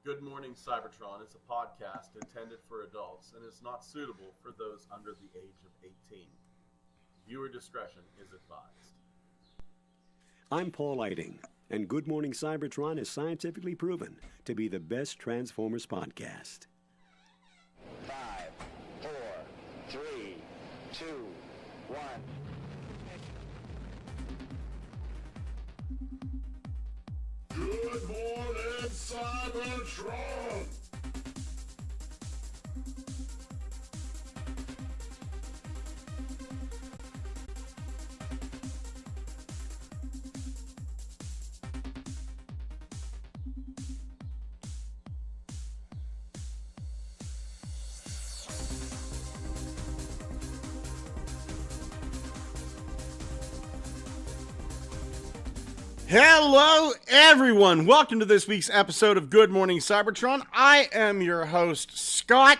Good Morning Cybertron is a podcast intended for adults and is not suitable for those under the age of 18. Viewer discretion is advised. I'm Paul Lighting, and Good Morning Cybertron is scientifically proven to be the best Transformers podcast. 5, 4, 3, 2, 1. Good morning, Cybertron! Hello, everyone. Welcome to this week's episode of Good Morning Cybertron. I am your host, Scott.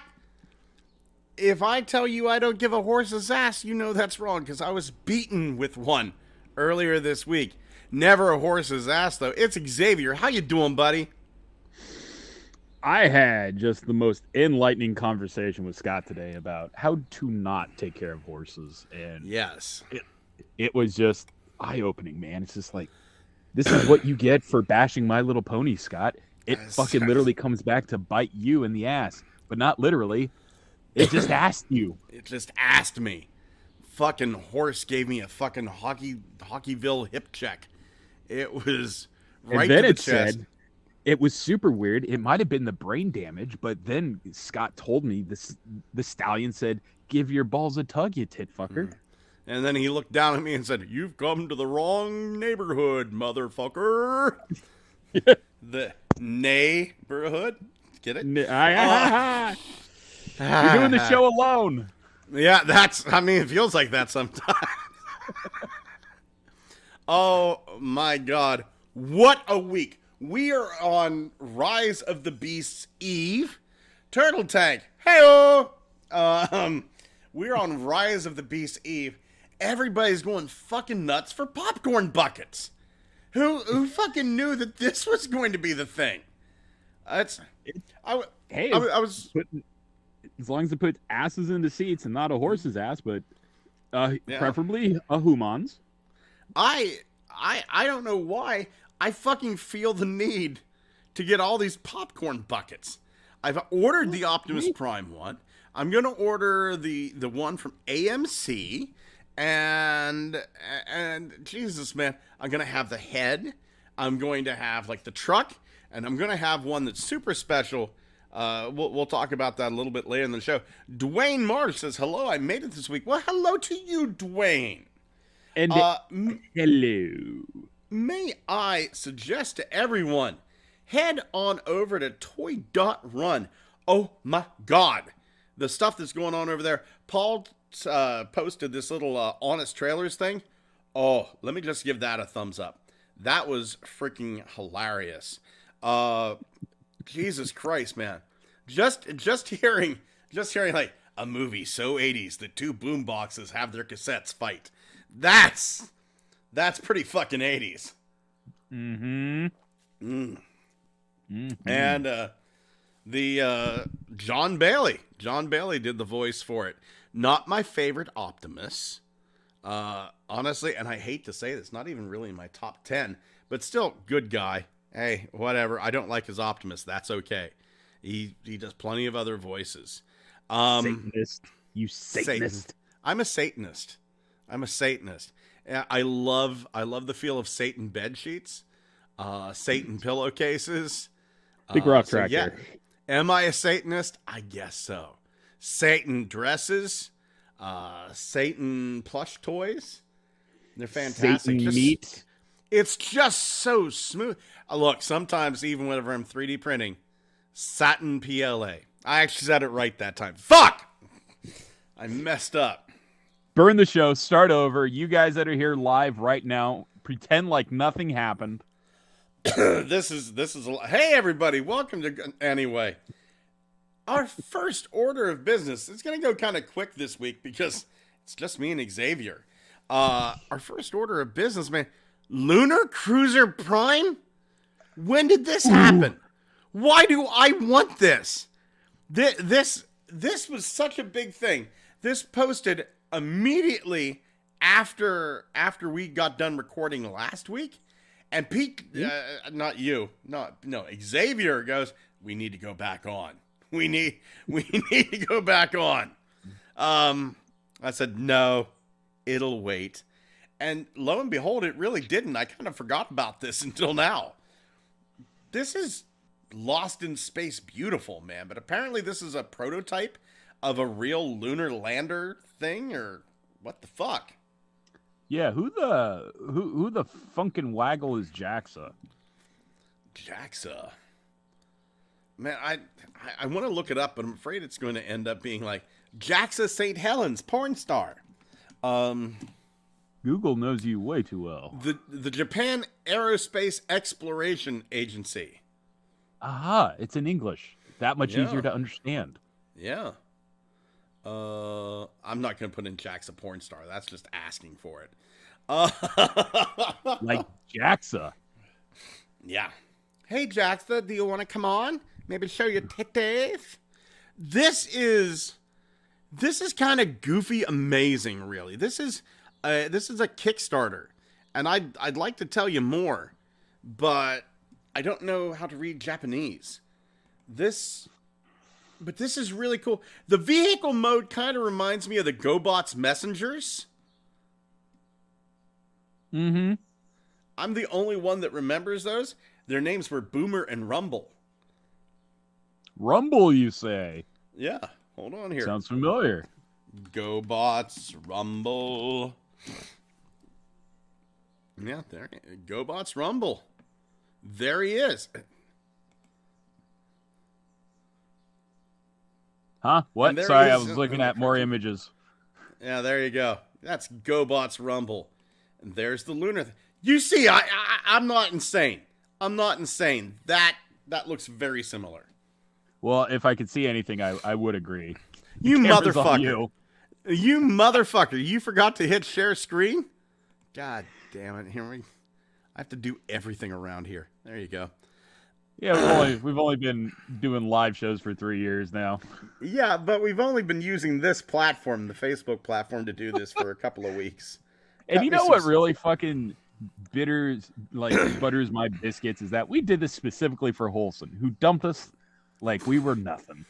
If I tell you I don't give a horse's ass, you know that's wrong, because I was beaten with one earlier this week. Never a horse's ass, though. It's Xavier. How you doing, buddy? I had just the most enlightening conversation with Scott today about how to not take care of horses. And yes, it was just eye-opening, man. It's just like, this is what you get for bashing My Little Pony, Scott. It fucking literally comes back to bite you in the ass. But not literally. It just asked you. It just asked me. Fucking horse gave me a fucking Hockeyville hip check. It was right and then to the it chest. Said, it was super weird. It might have been the brain damage, but then Scott told me the stallion said, "Give your balls a tug, you tit fucker." And then he looked down at me and said, "You've come to the wrong neighborhood, motherfucker." The neighborhood? Get it? You're doing the show alone. Yeah, it feels like that sometimes. Oh, my God. What a week. We are on Rise of the Beasts Eve. Turtle Tank. Hey-oh! We're on Rise of the Beasts Eve. Everybody's going fucking nuts for popcorn buckets. Who fucking knew that this was going to be the thing? I was as long as it puts asses into seats and not a horse's ass, but preferably a human's. I don't know why I fucking feel the need to get all these popcorn buckets. I've ordered the Optimus Prime one. I'm gonna order the one from AMC. And Jesus, man, I'm going to have the head. I'm going to have, like, the truck. And I'm going to have one that's super special. We'll talk about that a little bit later in the show. Dwayne Marsh says, hello, I made it this week. Well, hello to you, Dwayne. And hello. May I suggest to everyone, head on over to Toy.Run. Oh, my God. The stuff that's going on over there. Paul posted this little Honest Trailers thing. Oh, let me just give that a thumbs up. That was freaking hilarious. Jesus Christ, man. Just hearing like a movie so 80s that two boom boxes have their cassettes fight. That's pretty fucking 80s. Mm-hmm. And the John Bailey did the voice for it. Not my favorite Optimus, honestly, and I hate to say this, not even really in my top 10, but still, good guy. Hey, whatever. I don't like his Optimus. That's okay. He does plenty of other voices. Satanist. You Satanist. I'm a Satanist. I love the feel of Satan bed sheets, Satan pillowcases. Big rock so tractor. yeah. Am I a Satanist? I guess so. Satan dresses, Satan plush toys. They're fantastic. Satan meat. It's just so smooth. Look, sometimes even whenever I'm 3D printing, satin PLA. I actually said it right that time. Fuck! I messed up. Burn the show. Start over. You guys that are here live right now, pretend like nothing happened. This is hey everybody, welcome to anyway. Our first order of business. It's going to go kind of quick this week because it's just me and Xavier. Our first order of business, man. Lunar Cruiser Prime? When did this happen? Why do I want this? This was such a big thing. This posted immediately after we got done recording last week, and Pete, not you, no, Xavier goes, we need to go back on. We need to go back on. I said, no, it'll wait. And lo and behold, it really didn't. I kind of forgot about this until now. This is Lost in Space beautiful, man. But apparently this is a prototype of a real lunar lander thing, or what the fuck? Yeah, who the funkin' waggle is JAXA? JAXA. Man, I want to look it up, but I'm afraid it's going to end up being like JAXA St. Helens porn star. Google knows you way too well. The Japan Aerospace Exploration Agency. Aha, it's in English. That much easier to understand. Yeah. I'm not going to put in JAXA porn star. That's just asking for it. Like JAXA. Yeah. Hey, JAXA, do you want to come on? Maybe show your titties? This is kind of goofy amazing, really. This is a Kickstarter, and I'd like to tell you more, but I don't know how to read Japanese. But this is really cool. The vehicle mode kind of reminds me of the GoBots Messengers. Mm-hmm. I'm the only one that remembers those. Their names were Boomer and Rumble. Rumble, you say? Yeah, hold on here. Sounds familiar. GoBots, Rumble. Yeah, there. GoBots, Rumble. There he is. Huh? What? Sorry, I was looking at more images. Yeah, there you go. That's GoBots, Rumble. And there's the lunar. You see, I'm not insane. I'm not insane. That looks very similar. Well, if I could see anything, I would agree. You Camera's on motherfucker. You motherfucker. You forgot to hit share screen? God damn it. I have to do everything around here. There you go. Yeah, we've only been doing live shows for 3 years now. Yeah, but we've only been using this platform, the Facebook platform, to do this for a couple of weeks. And you know what really fucking butters my biscuits is that we did this specifically for Holson, who dumped us like we were nothing.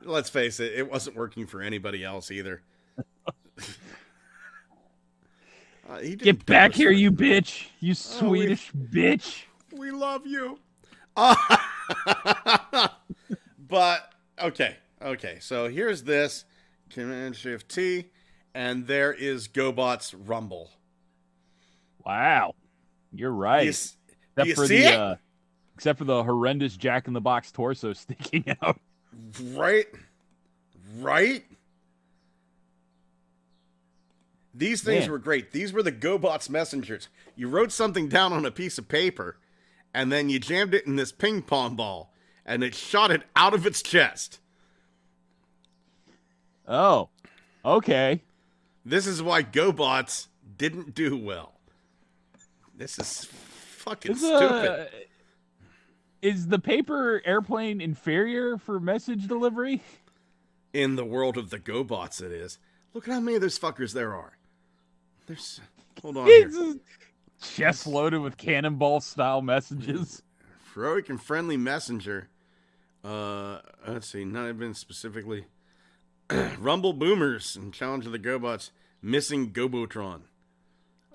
Let's face it, it wasn't working for anybody else either. Get back here, you bitch! You Swedish bitch! We love you. But okay. So here's this Command Shift T, and there is GoBots Rumble. Wow, you're right. Except for the horrendous Jack in the Box torso sticking out. Right. These things were great. These were the GoBots Messengers. You wrote something down on a piece of paper, and then you jammed it in this ping pong ball, and it shot it out of its chest. Oh, okay. This is why GoBots didn't do well. This is fucking stupid. Is the paper airplane inferior for message delivery? In the world of the GoBots, it is. Look at how many of those fuckers there are. Hold on here. Chest loaded with cannonball-style messages. Heroic and friendly messenger. Let's see. None have been specifically. Rumble Boomers and Challenge of the GoBots. Missing GoBotron.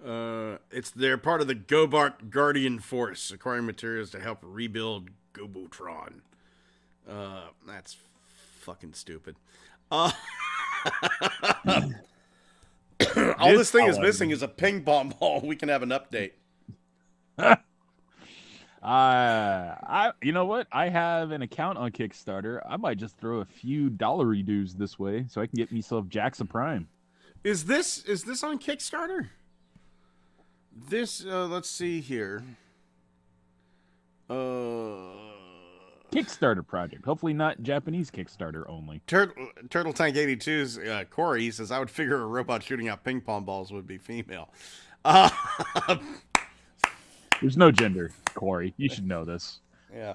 They're part of the GoBot Guardian Force, acquiring materials to help rebuild GoBotron. That's fucking stupid. All this thing is missing is a ping pong ball. We can have an update. You know what? I have an account on Kickstarter. I might just throw a few dollary dues this way so I can get myself JAXA Prime. Is this on Kickstarter? This let's see here. Kickstarter project. Hopefully not Japanese Kickstarter only. Turtle Tank 82's Corey says, I would figure a robot shooting out ping pong balls would be female. There's no gender, Corey. You should know this. Yeah.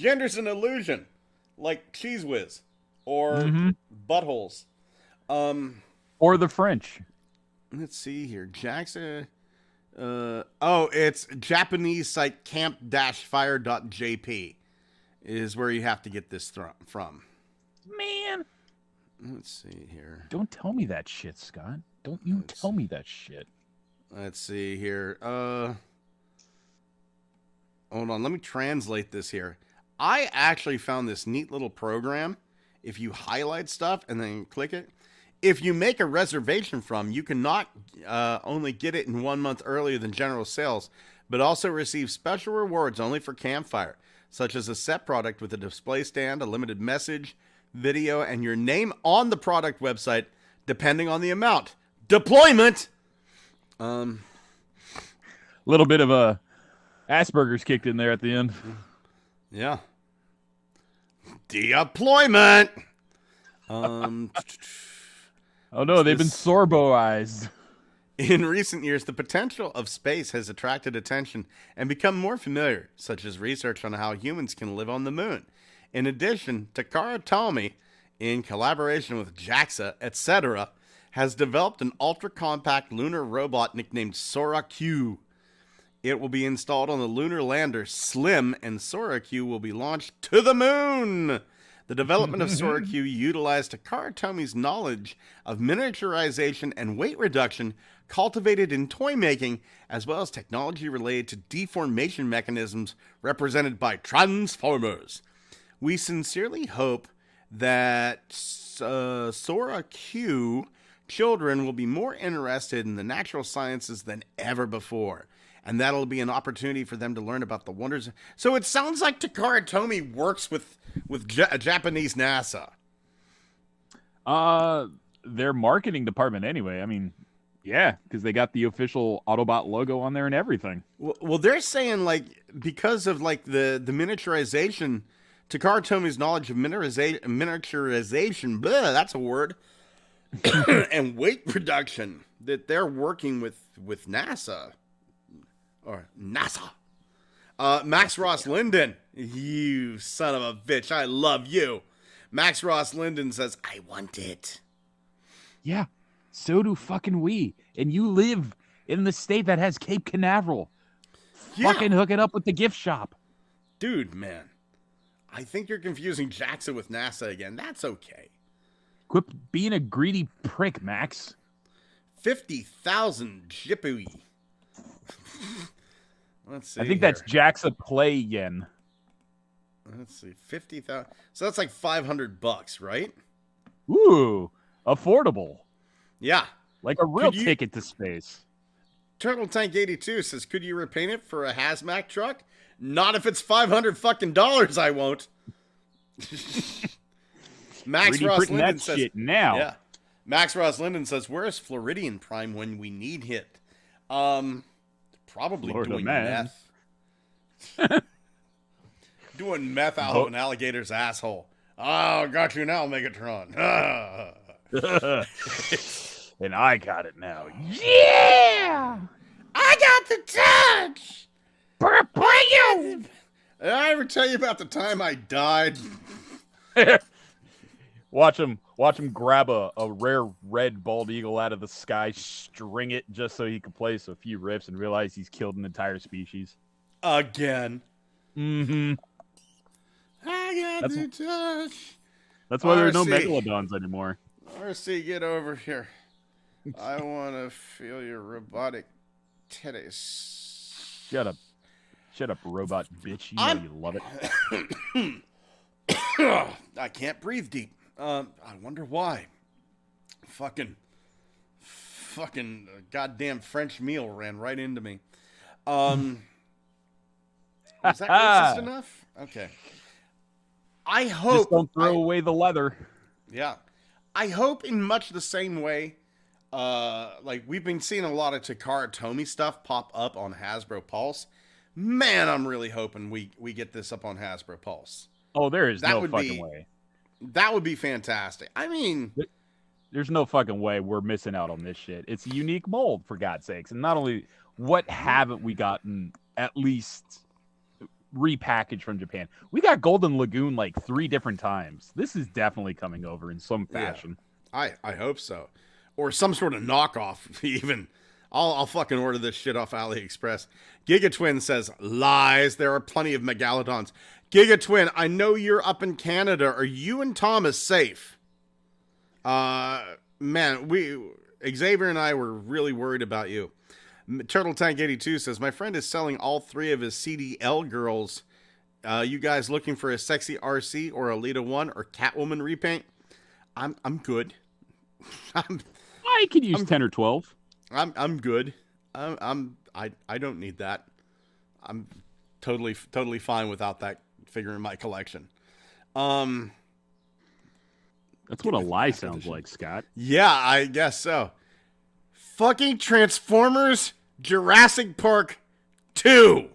Gender's an illusion, like Cheese Whiz or buttholes. Or the French. Let's see here. Jackson. It's Japanese site camp-fire.jp is where you have to get this from. Man. Let's see here. Don't tell me that shit, Scott. Don't you tell me that shit. Let's see here. Hold on. Let me translate this here. I actually found this neat little program. If you highlight stuff and then click it, if you make a reservation from, you can not only get it in 1 month earlier than general sales, but also receive special rewards only for Campfire, such as a set product with a display stand, a limited message, video, and your name on the product website, depending on the amount. Deployment! Little bit of a Asperger's kicked in there at the end. Yeah. Deployment! Oh no, they've been sorboized. In recent years, the potential of space has attracted attention and become more familiar, such as research on how humans can live on the moon. In addition, Takara Tomy, in collaboration with JAXA, etc., has developed an ultra-compact lunar robot nicknamed Sora Q. It will be installed on the lunar lander Slim, and Sora Q will be launched to the moon. The development of Sora Q utilized Takara Tomy's knowledge of miniaturization and weight reduction cultivated in toy making, as well as technology related to deformation mechanisms represented by Transformers. We sincerely hope that Sora Q children will be more interested in the natural sciences than ever before. And that'll be an opportunity for them to learn about the wonders. So it sounds like Takara Tomy works with Japanese NASA. Their marketing department anyway. I mean, yeah, because they got the official Autobot logo on there and everything. Well, they're saying like because of like the miniaturization, Takara Tomy's knowledge of miniaturization, blah, that's a word, and weight reduction, that they're working with NASA. Or NASA. Max Ross Linden. You son of a bitch. I love you. Max Ross Linden says, I want it. Yeah, so do fucking we. And you live in the state that has Cape Canaveral. Yeah. Fucking hook it up with the gift shop. Dude, man. I think you're confusing JAXA with NASA again. That's okay. Quit being a greedy prick, Max. 50,000 jippy. Let's see. I think that's JAXA play yen. Let's see. 50,000. So that's like $500, right? Ooh, affordable. Yeah. Like a real ticket to space. Turtle Tank 82 says, could you repaint it for a hazmat truck? Not if it's $500 fucking dollars, I won't. Max Really Ross Linden that says, shit now. Yeah. Max Ross Linden says, where's Floridian Prime when we need it? Probably Florida doing man. meth. Doing meth out of an alligator's asshole. Oh, got you now, Megatron. And I got it now. Yeah! I got the touch! Did I ever tell you about the time I died? Watch him grab a rare red bald eagle out of the sky, string it just so he could place a few riffs and realize he's killed an entire species. Again. Mm-hmm. I got the touch. That's why there are no RC. megalodons anymore. RC, get over here. I want to feel your robotic titties. Shut up, robot bitch. You know you love it. I can't breathe deep. I wonder why. Fucking goddamn French meal ran right into me. Is that racist enough? Okay. I hope. Just don't throw away the leather. Yeah. I hope in much the same way, like we've been seeing a lot of Takara Tomy stuff pop up on Hasbro Pulse. Man, I'm really hoping we get this up on Hasbro Pulse. Oh, there is no fucking way. That would be fantastic. I mean, there's no fucking way we're missing out on this shit. It's a unique mold, for God's sakes. And not only, what haven't we gotten at least repackaged from Japan. We got Golden Lagoon like 3 different times. This is definitely coming over in some fashion. I hope so. Or some sort of knockoff, even. I'll fucking order this shit off AliExpress. Gigatwin says, lies. There are plenty of Megalodons. Gigatwin, I know you're up in Canada. Are you and Thomas safe? Man, Xavier and I were really worried about you. Turtle Tank 82 says, my friend is selling all 3 of his CDL girls. You guys looking for a sexy RC or a Lita 1 or Catwoman repaint? I'm good. I could use 10 or 12. I'm good. I don't need that. I'm totally fine without that figure in my collection. That's what a lie sounds like, Scott. Yeah, I guess so. Fucking Transformers Jurassic Park 2.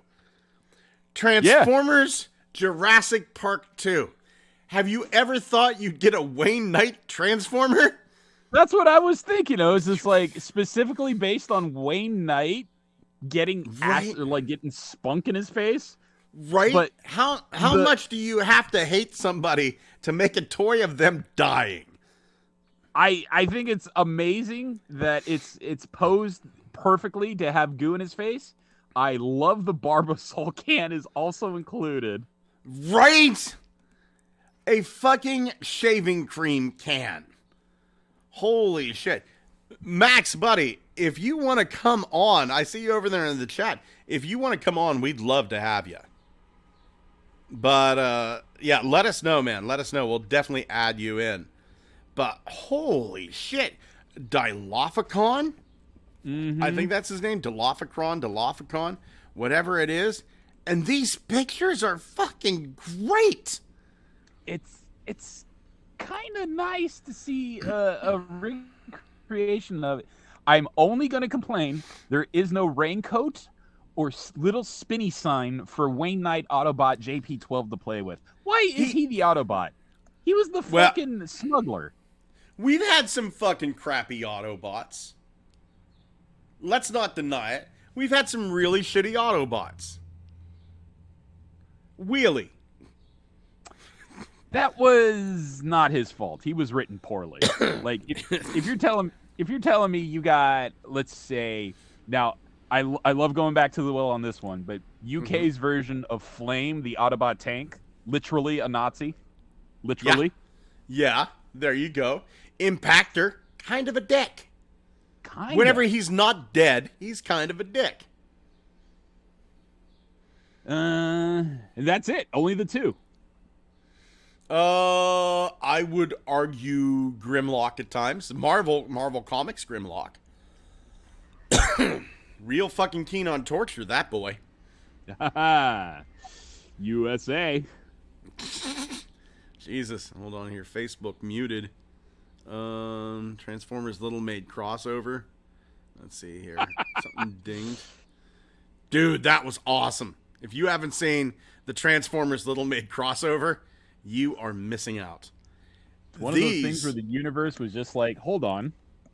Transformers Jurassic Park 2. Have you ever thought you'd get a Wayne Knight Transformer? That's what I was thinking. It's just like specifically based on Wayne Knight getting getting spunk in his face. Right? But how much do you have to hate somebody to make a toy of them dying? I think it's amazing that it's posed perfectly to have goo in his face. I love the Barbasol can is also included. Right? A fucking shaving cream can. Holy shit. Max, buddy, if you want to come on, I see you over there in the chat. If you want to come on, we'd love to have you. But, yeah, let us know, man. Let us know. We'll definitely add you in. But, holy shit. Dilophoncon? Mm-hmm. I think that's his name. Dilophoncon, whatever it is. And these pictures are fucking great. It's kind of nice to see a recreation of it. I'm only going to complain there is no raincoat or little spinny sign for Wayne Knight Autobot JP12 to play with. Why is he the Autobot? He was the fucking smuggler. We've had some fucking crappy Autobots. Let's not deny it. We've had some really shitty Autobots. Wheelie. That was not his fault. He was written poorly. Like if you're telling me you got, let's say, now I love going back to the well on this one, but UK's version of Flame, the Autobot tank, literally a Nazi. Literally. Yeah, there you go. Impactor, kind of a dick. Kind Whenever he's not dead, he's kind of a dick. And that's it. Only the 2. I would argue Grimlock at times. Marvel Comics Grimlock. Real fucking keen on torture, that boy. USA. Jesus, hold on here. Facebook muted. Transformers Little Maid crossover. Let's see here. Something dinged. Dude, that was awesome. If you haven't seen the Transformers Little Maid crossover, you are missing out. One of those things where the universe was just like, hold on,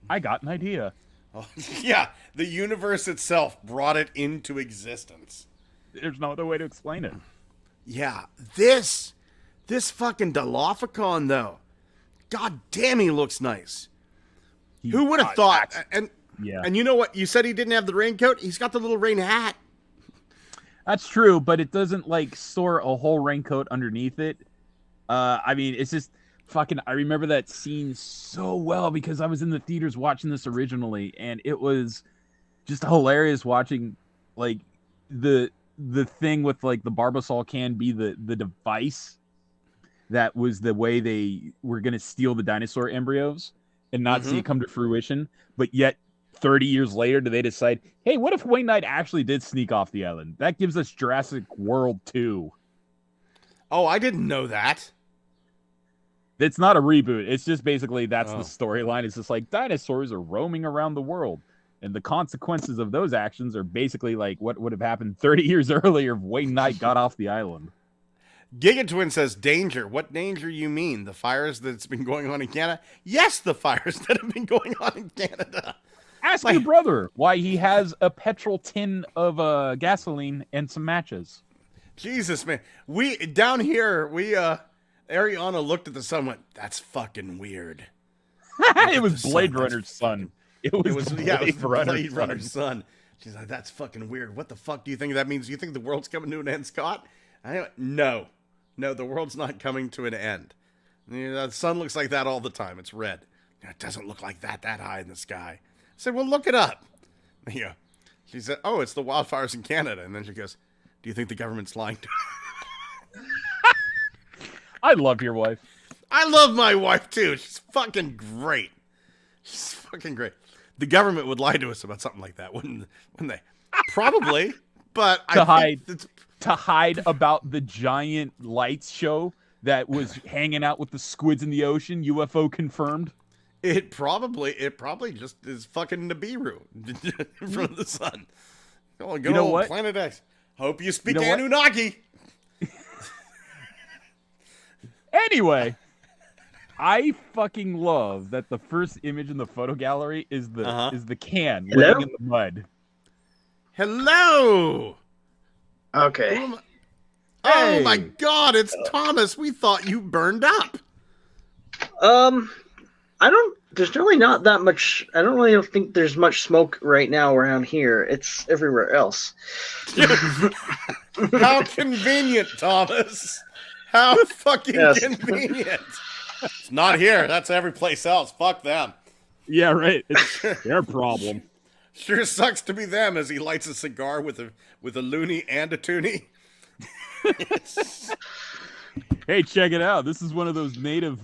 I got an idea. Oh, yeah, the universe itself brought it into existence. There's no other way to explain it. Yeah, this fucking Dilophoncon, though. God damn, he looks nice. Who would have thought? And you know what? You said he didn't have the raincoat. He's got the little rain hat. That's true, but it doesn't like store a whole raincoat underneath it. I mean, it's just fucking. I remember that scene so well because I was in the theaters watching this originally, and it was just hilarious watching like the thing with like the Barbasol can be the device that was the way they were going to steal the dinosaur embryos and not see it come to fruition. But yet 30 years later, do they decide, hey, what if Wayne Knight actually did sneak off the island? That gives us Jurassic World 2. Oh, I didn't know that. It's not a reboot. It's just basically that's the storyline. It's just like dinosaurs are roaming around the world. And the consequences of those actions are basically like what would have happened 30 years earlier if Wayne Knight got off the island. Gigatwin says, danger. What danger you mean? The fires that's been going on in Canada? Yes, the fires that have been going on in Canada. Ask your brother why he has a petrol tin of gasoline and some matches. Jesus, man. We down here, Ariana looked at the sun and went, "That's fucking weird." It was Blade Runner's son. It was Blade Runner's son. She's like, "That's fucking weird. What the fuck do you think that means? Do you think the world's coming to an end, Scott?" I went, No, the world's not coming to an end. The sun looks like that all the time. It's red. It doesn't look like that high in the sky. I said, "Well, look it up." Yeah. She said, "Oh, it's the wildfires in Canada." And then she goes, "Do you think the government's lying to I love your wife. I love my wife, too. She's fucking great. She's fucking great. The government would lie to us about something like that, wouldn't they? Probably, but to hide about the giant lights show that was hanging out with the squids in the ocean. UFO confirmed. It probably just is fucking Nibiru in front of the sun. Oh, good old what? Planet X. Hope you speak You know what? Anunnaki. Anyway, I fucking love that the first image in the photo gallery is the can laying in the mud. Hello. Okay. Oh my God! It's Thomas. We thought you burned up. There's really not that much. I don't really think there's much smoke right now around here. It's everywhere else. How convenient, Thomas. How fucking convenient. It's not here. That's every place else. Fuck them. Yeah, right. It's their problem. Sure sucks to be them as he lights a cigar with a loony and a toonie. Hey, check it out. This is one of those native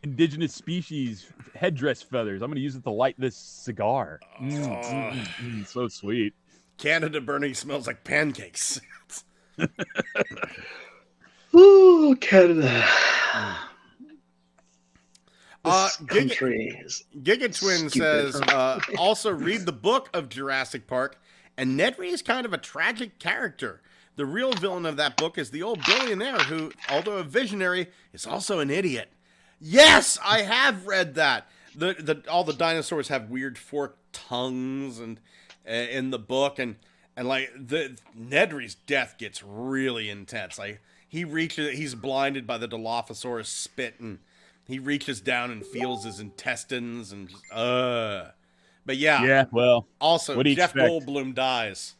indigenous species headdress feathers. I'm going to use it to light this cigar. So sweet. Canada burning smells like pancakes. Ooh, Canada. Country is Giga Twin stupid. says, also read the book of Jurassic Park, and Nedry is kind of a tragic character. The real villain of that book is the old billionaire who, although a visionary, is also an idiot. Yes, I have read that. All the dinosaurs have weird forked tongues and in the book, and like Nedry's death gets really intense. Like he's blinded by the Dilophosaurus spit, and he reaches down and feels his intestines and just, But yeah. Well. Also, Jeff Goldblum dies.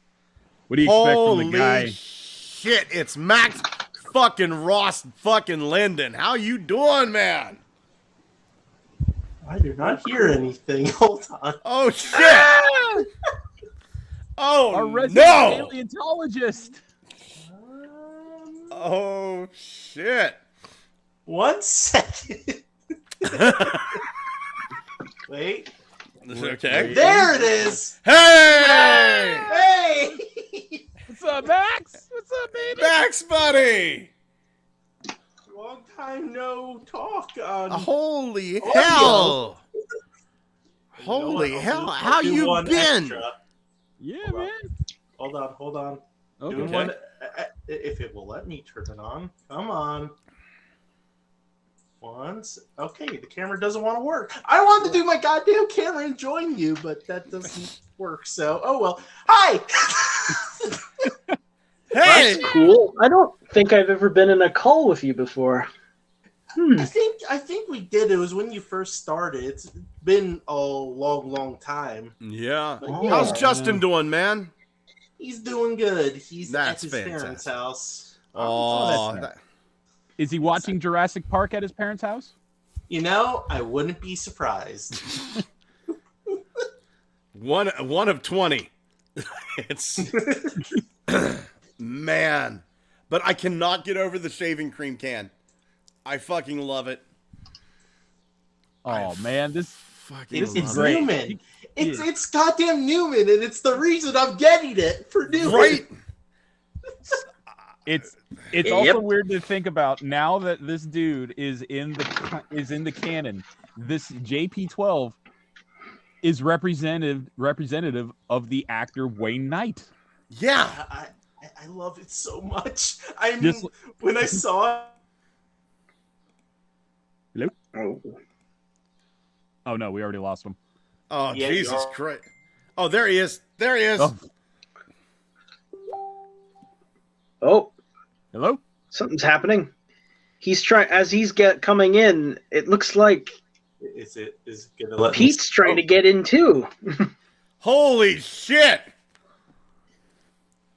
What do you expect from the guy? Holy shit! It's Max fucking Ross fucking Linden. How you doing, man? I do not hear anything. Hold on. Oh shit! Oh Our resident no! paleontologist. Oh shit! 1 second. Wait. Okay. There it is. Hey! Hey! What's up, Max? What's up, baby? Max, buddy! Long time no talk on. Holy audio. hell! You know Holy what? hell! I'll How do you one been? extra. Yeah, Hold on. man. Hold on. Okay. Doing one, if it will let me turn it on. Come on. Once. Okay, the camera doesn't want to work. I wanted to do my goddamn camera and join you, but that doesn't work. So, oh well. Hi. Hey! That's cool. I don't think I've ever been in a call with you before. I think we did. It was when you first started. It's been a long time. Yeah. Oh, How's Justin doing, man? He's doing good. He's That's at his fantastic. parents' house. Oh, Is he watching Jurassic Park at his parents' house? You know, I wouldn't be surprised. one of 20. It's man, but I cannot get over the shaving cream can. I fucking love it. Oh man, this Fucking It's love great. Newman. It's goddamn Newman, and it's the reason I'm getting it for it. Newman. Right? it's Yep. also weird to think about now that this dude is in the canon. This JP12 is representative of the actor Wayne Knight. Yeah. I love it so much. I mean, Just- when I saw it, Hello? Oh. Oh no, we already lost him. Oh, Yeah, Jesus you are. Christ. Oh, there he is. There he is. Oh. Oh, Hello? something's happening. He's trying as he's coming in. It looks like Is it gonna let me? Pete's trying to get in too. Holy shit!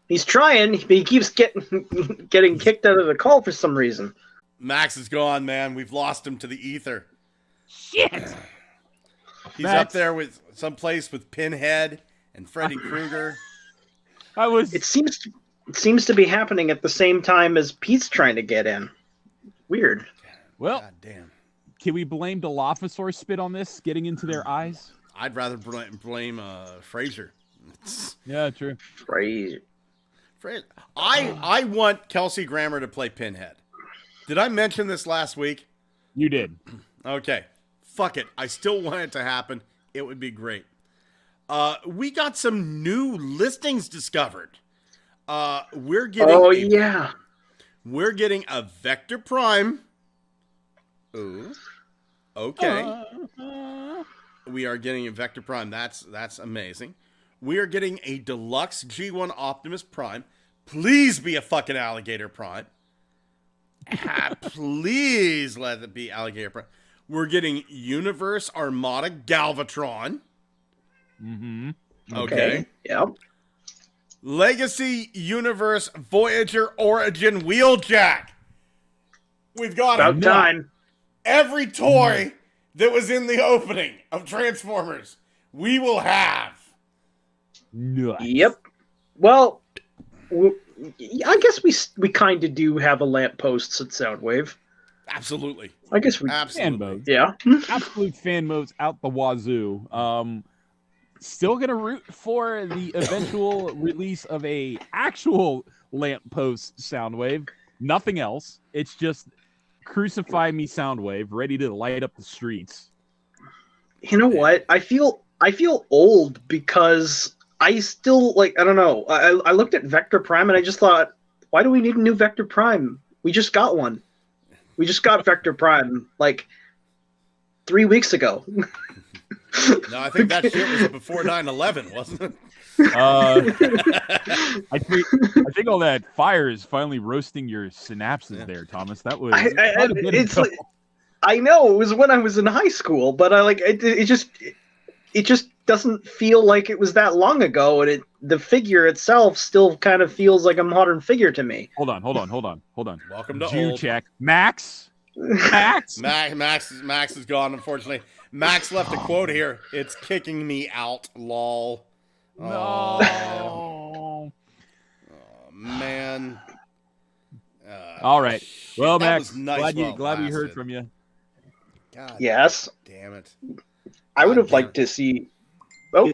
He's trying, but he keeps getting kicked out of the call for some reason. Max is gone, man. We've lost him to the ether. Shit! He's Max. up there with someplace with Pinhead and Freddy Krueger. It seems to be happening at the same time as Pete's trying to get in. Weird. Well, God damn. can we blame Dilophosaurus spit on this, getting into their eyes? I'd rather blame Fraser. Yeah, true. Crazy. I want Kelsey Grammer to play Pinhead. Did I mention this last week? You did. Okay. Fuck it. I still want it to happen. It would be great. We got some new listings discovered. We're getting We're getting a Vector Prime. Ooh. Okay. We are getting a Vector Prime. That's amazing. We are getting a deluxe G1 Optimus Prime. Please be a fucking Alligator Prime. Please let it be Alligator Prime. We're getting Universe Armada Galvatron. Mm-hmm. Okay. Yep. Legacy Universe Voyager Origin Wheeljack. We've got About time. every toy that was in the opening of Transformers. We will have. Nice. Yep. Well, I guess we kind of do have a lampposts at Soundwave. Absolutely. I guess we. Fan Absolutely. mode. Yeah. Absolute fan modes out the wazoo. Still gonna root for the eventual release of a actual lamppost Soundwave. Nothing else. It's just crucify me Soundwave, ready to light up the streets. You know what? I feel old because I still I don't know. I looked at Vector Prime and I just thought, why do we need a new Vector Prime? We just got one. We just got Vector Prime 3 weeks ago. No, I think that shit was before 9/11, wasn't it? I think all that fire is finally roasting your synapses there, Thomas. That was I know it was when I was in high school, but it just doesn't feel like it was that long ago, and the figure itself still kind of feels like a modern figure to me. Hold on. Welcome to Jew old. check. Max? Max is gone, unfortunately. Max left a quote here. It's kicking me out, lol. No. Oh, man. All right. Well, that Max, was nice glad we heard lasted. from you. God Yes. damn it. I would have liked to see. Oh,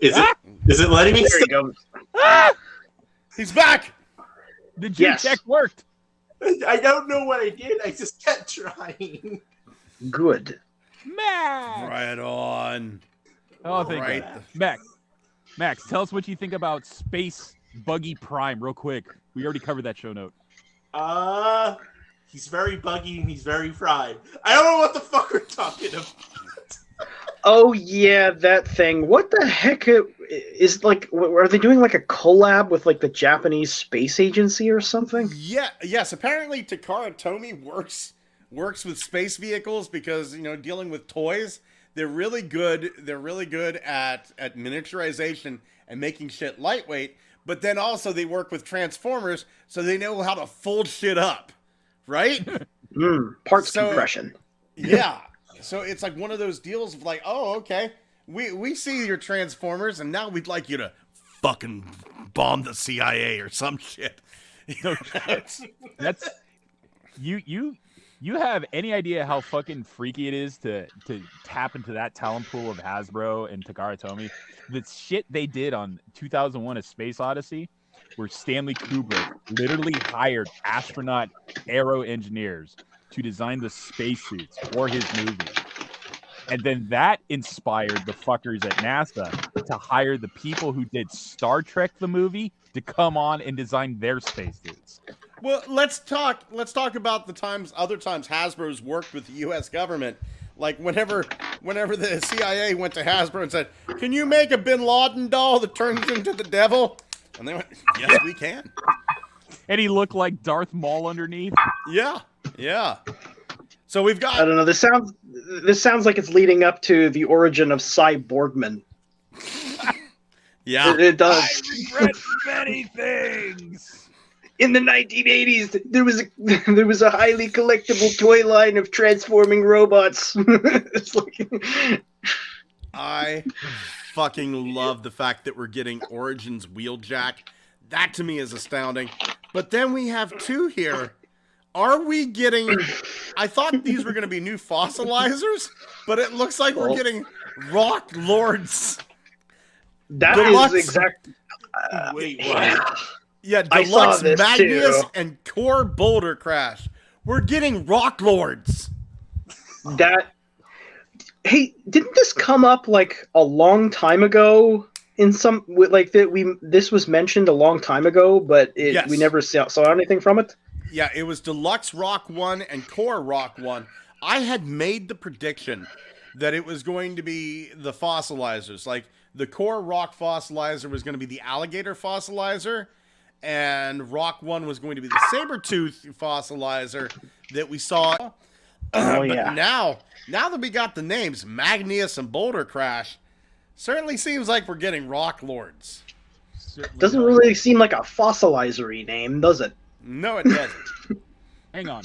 Is it letting me? there you go. He's back! The Jew check worked. I don't know what I did. I just kept trying. Good. Max. Right on. Oh, thank Right. God. Max, tell us what you think about Space Buggy Prime, real quick. We already covered that show note. He's very buggy and he's very fried. I don't know what the fuck we're talking about. Oh yeah, that thing. What the heck is are they doing a collab with the Japanese space agency or something? Yeah, yes, apparently Takara Tomy works with space vehicles because, dealing with toys, they're really good at miniaturization and making shit lightweight, but then also they work with Transformers, so they know how to fold shit up, right? Parts compression. Yeah. So it's one of those deals of oh, okay, we see your Transformers, and now we'd like you to fucking bomb the CIA or some shit. That's you have any idea how fucking freaky it is to tap into that talent pool of Hasbro and Takara Tomy? The shit they did on 2001: A Space Odyssey, where Stanley Kubrick literally hired astronaut aero engineers to design the spacesuits for his movie. And then that inspired the fuckers at NASA to hire the people who did Star Trek the movie to come on and design their spacesuits. Well, let's talk about other times Hasbro's worked with the U.S. government. Whenever the CIA went to Hasbro and said, "Can you make a Bin Laden doll that turns into the devil?" And they went, "Yes, we can." And he looked like Darth Maul underneath. Yeah, yeah. So we've I got don't know. This sounds like it's leading up to the origin of Cyborgman. yeah. It does. I regret many things. In the 1980s, there was a highly collectible toy line of transforming robots. It's like... I fucking love the fact that we're getting Origins Wheeljack. That to me is astounding. But then we have two here. Are we getting... I thought these were going to be new fossilizers, but it looks like we're getting Rock Lords. That Deluxe. is exact. Wait, what? Yeah, I saw Deluxe this Magnus too. and Core Boulder Crash. We're getting Rock Lords. That. Hey, didn't this come up like a long time ago? In some like that this was mentioned a long time ago, but Yes. we never saw anything from it. Yeah, it was Deluxe Rock 1 and Core Rock 1. I had made the prediction that it was going to be the fossilizers. Like, the Core Rock fossilizer was going to be the alligator fossilizer, and Rock 1 was going to be the saber-tooth fossilizer that we saw. Oh, But yeah. now that we got the names, Magnus and Boulder Crash, certainly seems like we're getting Rock Lords. Doesn't really seem like a fossilizer-y name, does it? No, it doesn't. Hang on.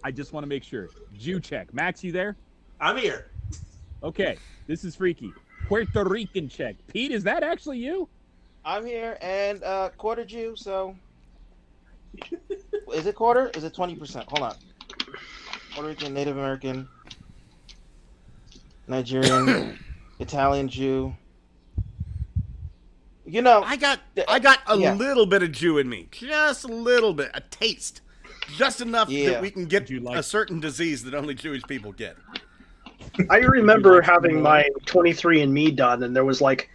I just want to make sure. Jew check. Max, you there? I'm here. Okay, this is freaky. Puerto Rican check. Pete, is that actually you? I'm here, and quarter Jew, so... Is it quarter? Is it 20%? Hold on. Puerto Rican, Native American, Nigerian, Italian Jew. You know... I got a little bit of Jew in me. Just a little bit. A taste. Just enough that we can get a certain disease that only Jewish people get. I remember having my 23andMe done, and there was like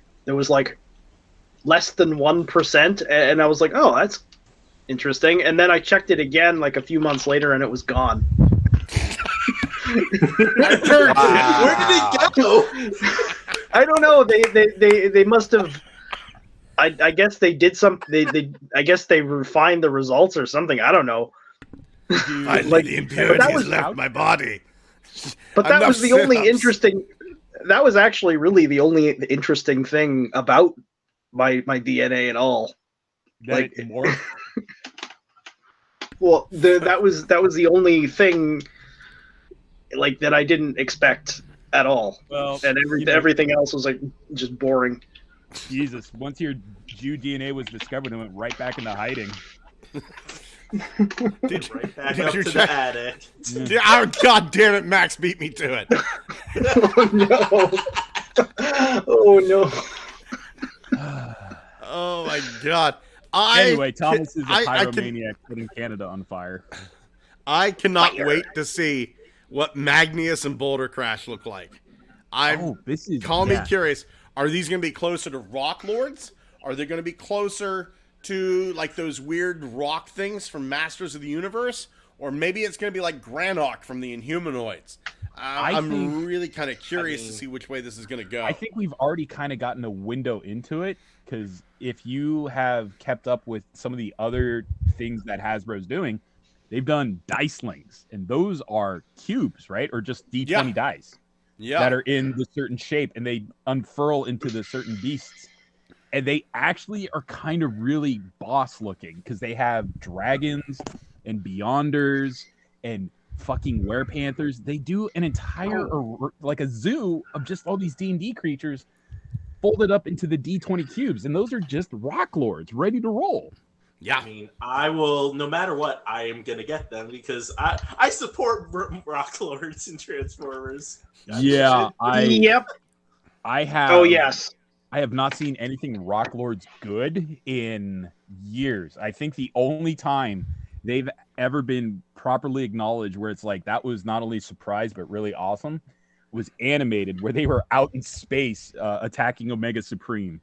less than 1%, and I was like, oh, that's interesting. And then I checked it again like a few months later, and it was gone. Where did it go? I don't know. They must have. I guess they did some. I guess they refined the results or something. I don't know. Like the impurities left my body. But that Enough was the only sit-ups. interesting. That was actually really the only interesting thing about my DNA and all. That it's more. Well, that was the only thing like that I didn't expect at all. Well, And everything else was like just boring. Jesus, once your Jew DNA was discovered, it went right back into hiding. Right back up to the attic. Yeah, oh, God damn it, Max beat me to it. Oh no! Oh my God. Anyway, Thomas is a I pyromaniac putting Canada on fire. I cannot wait to see what Magnus and Boulder Crash look like. Call me curious. Are these going to be closer to Rock Lords? Are they going to be closer to like those weird rock things from Masters of the Universe? Or maybe it's going to be like Granok from the Inhumanoids. I'm really kind of curious to see which way this is going to go. I think we've already kind of gotten a window into it, because if you have kept up with some of the other things that Hasbro's doing, they've done dice links, and those are cubes, right? Or just D20 dice that are in the certain shape, and they unfurl into the certain beasts. And they actually are kind of really boss looking, because they have dragons and Beyonders and fucking Werepanthers. They do an entire like a zoo of just all these D&D creatures folded up into the D20 cubes, and those are just Rock Lords ready to roll. Yeah, I mean, I will, no matter what, I am gonna get them because I support Rock Lords and Transformers. Yeah, I have. Oh yes. I have not seen anything Rock Lords good in years. I think the only time they've ever been properly acknowledged where it's like that was not only a surprise but really awesome was animated, where they were out in space attacking Omega Supreme.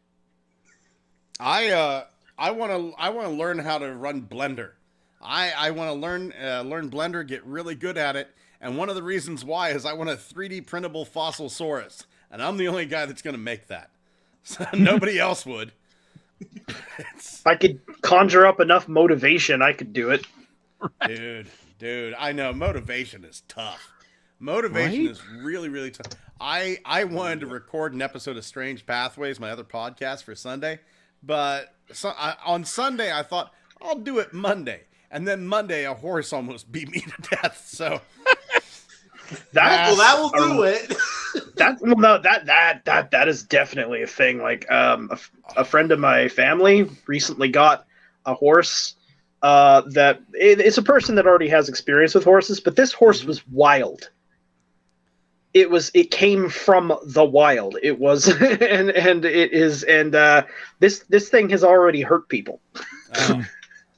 I want to learn how to run Blender. I want to learn Blender, get really good at it, and one of the reasons why is I want a 3D printable Fossilsaurus, and I'm the only guy that's going to make that. So nobody else would. If I could conjure up enough motivation, I could do it. Dude, I know motivation is tough. Motivation is really, really tough. I wanted to record an episode of Strange Pathways, my other podcast, for Sunday, but on Sunday I thought I'll do it Monday, and then Monday a horse almost beat me to death. So that will do it. That is definitely a thing. Like a friend of my family recently got a horse. That it's a person that already has experience with horses, but this horse was wild. It came from the wild. It was, and it is, and this thing has already hurt people.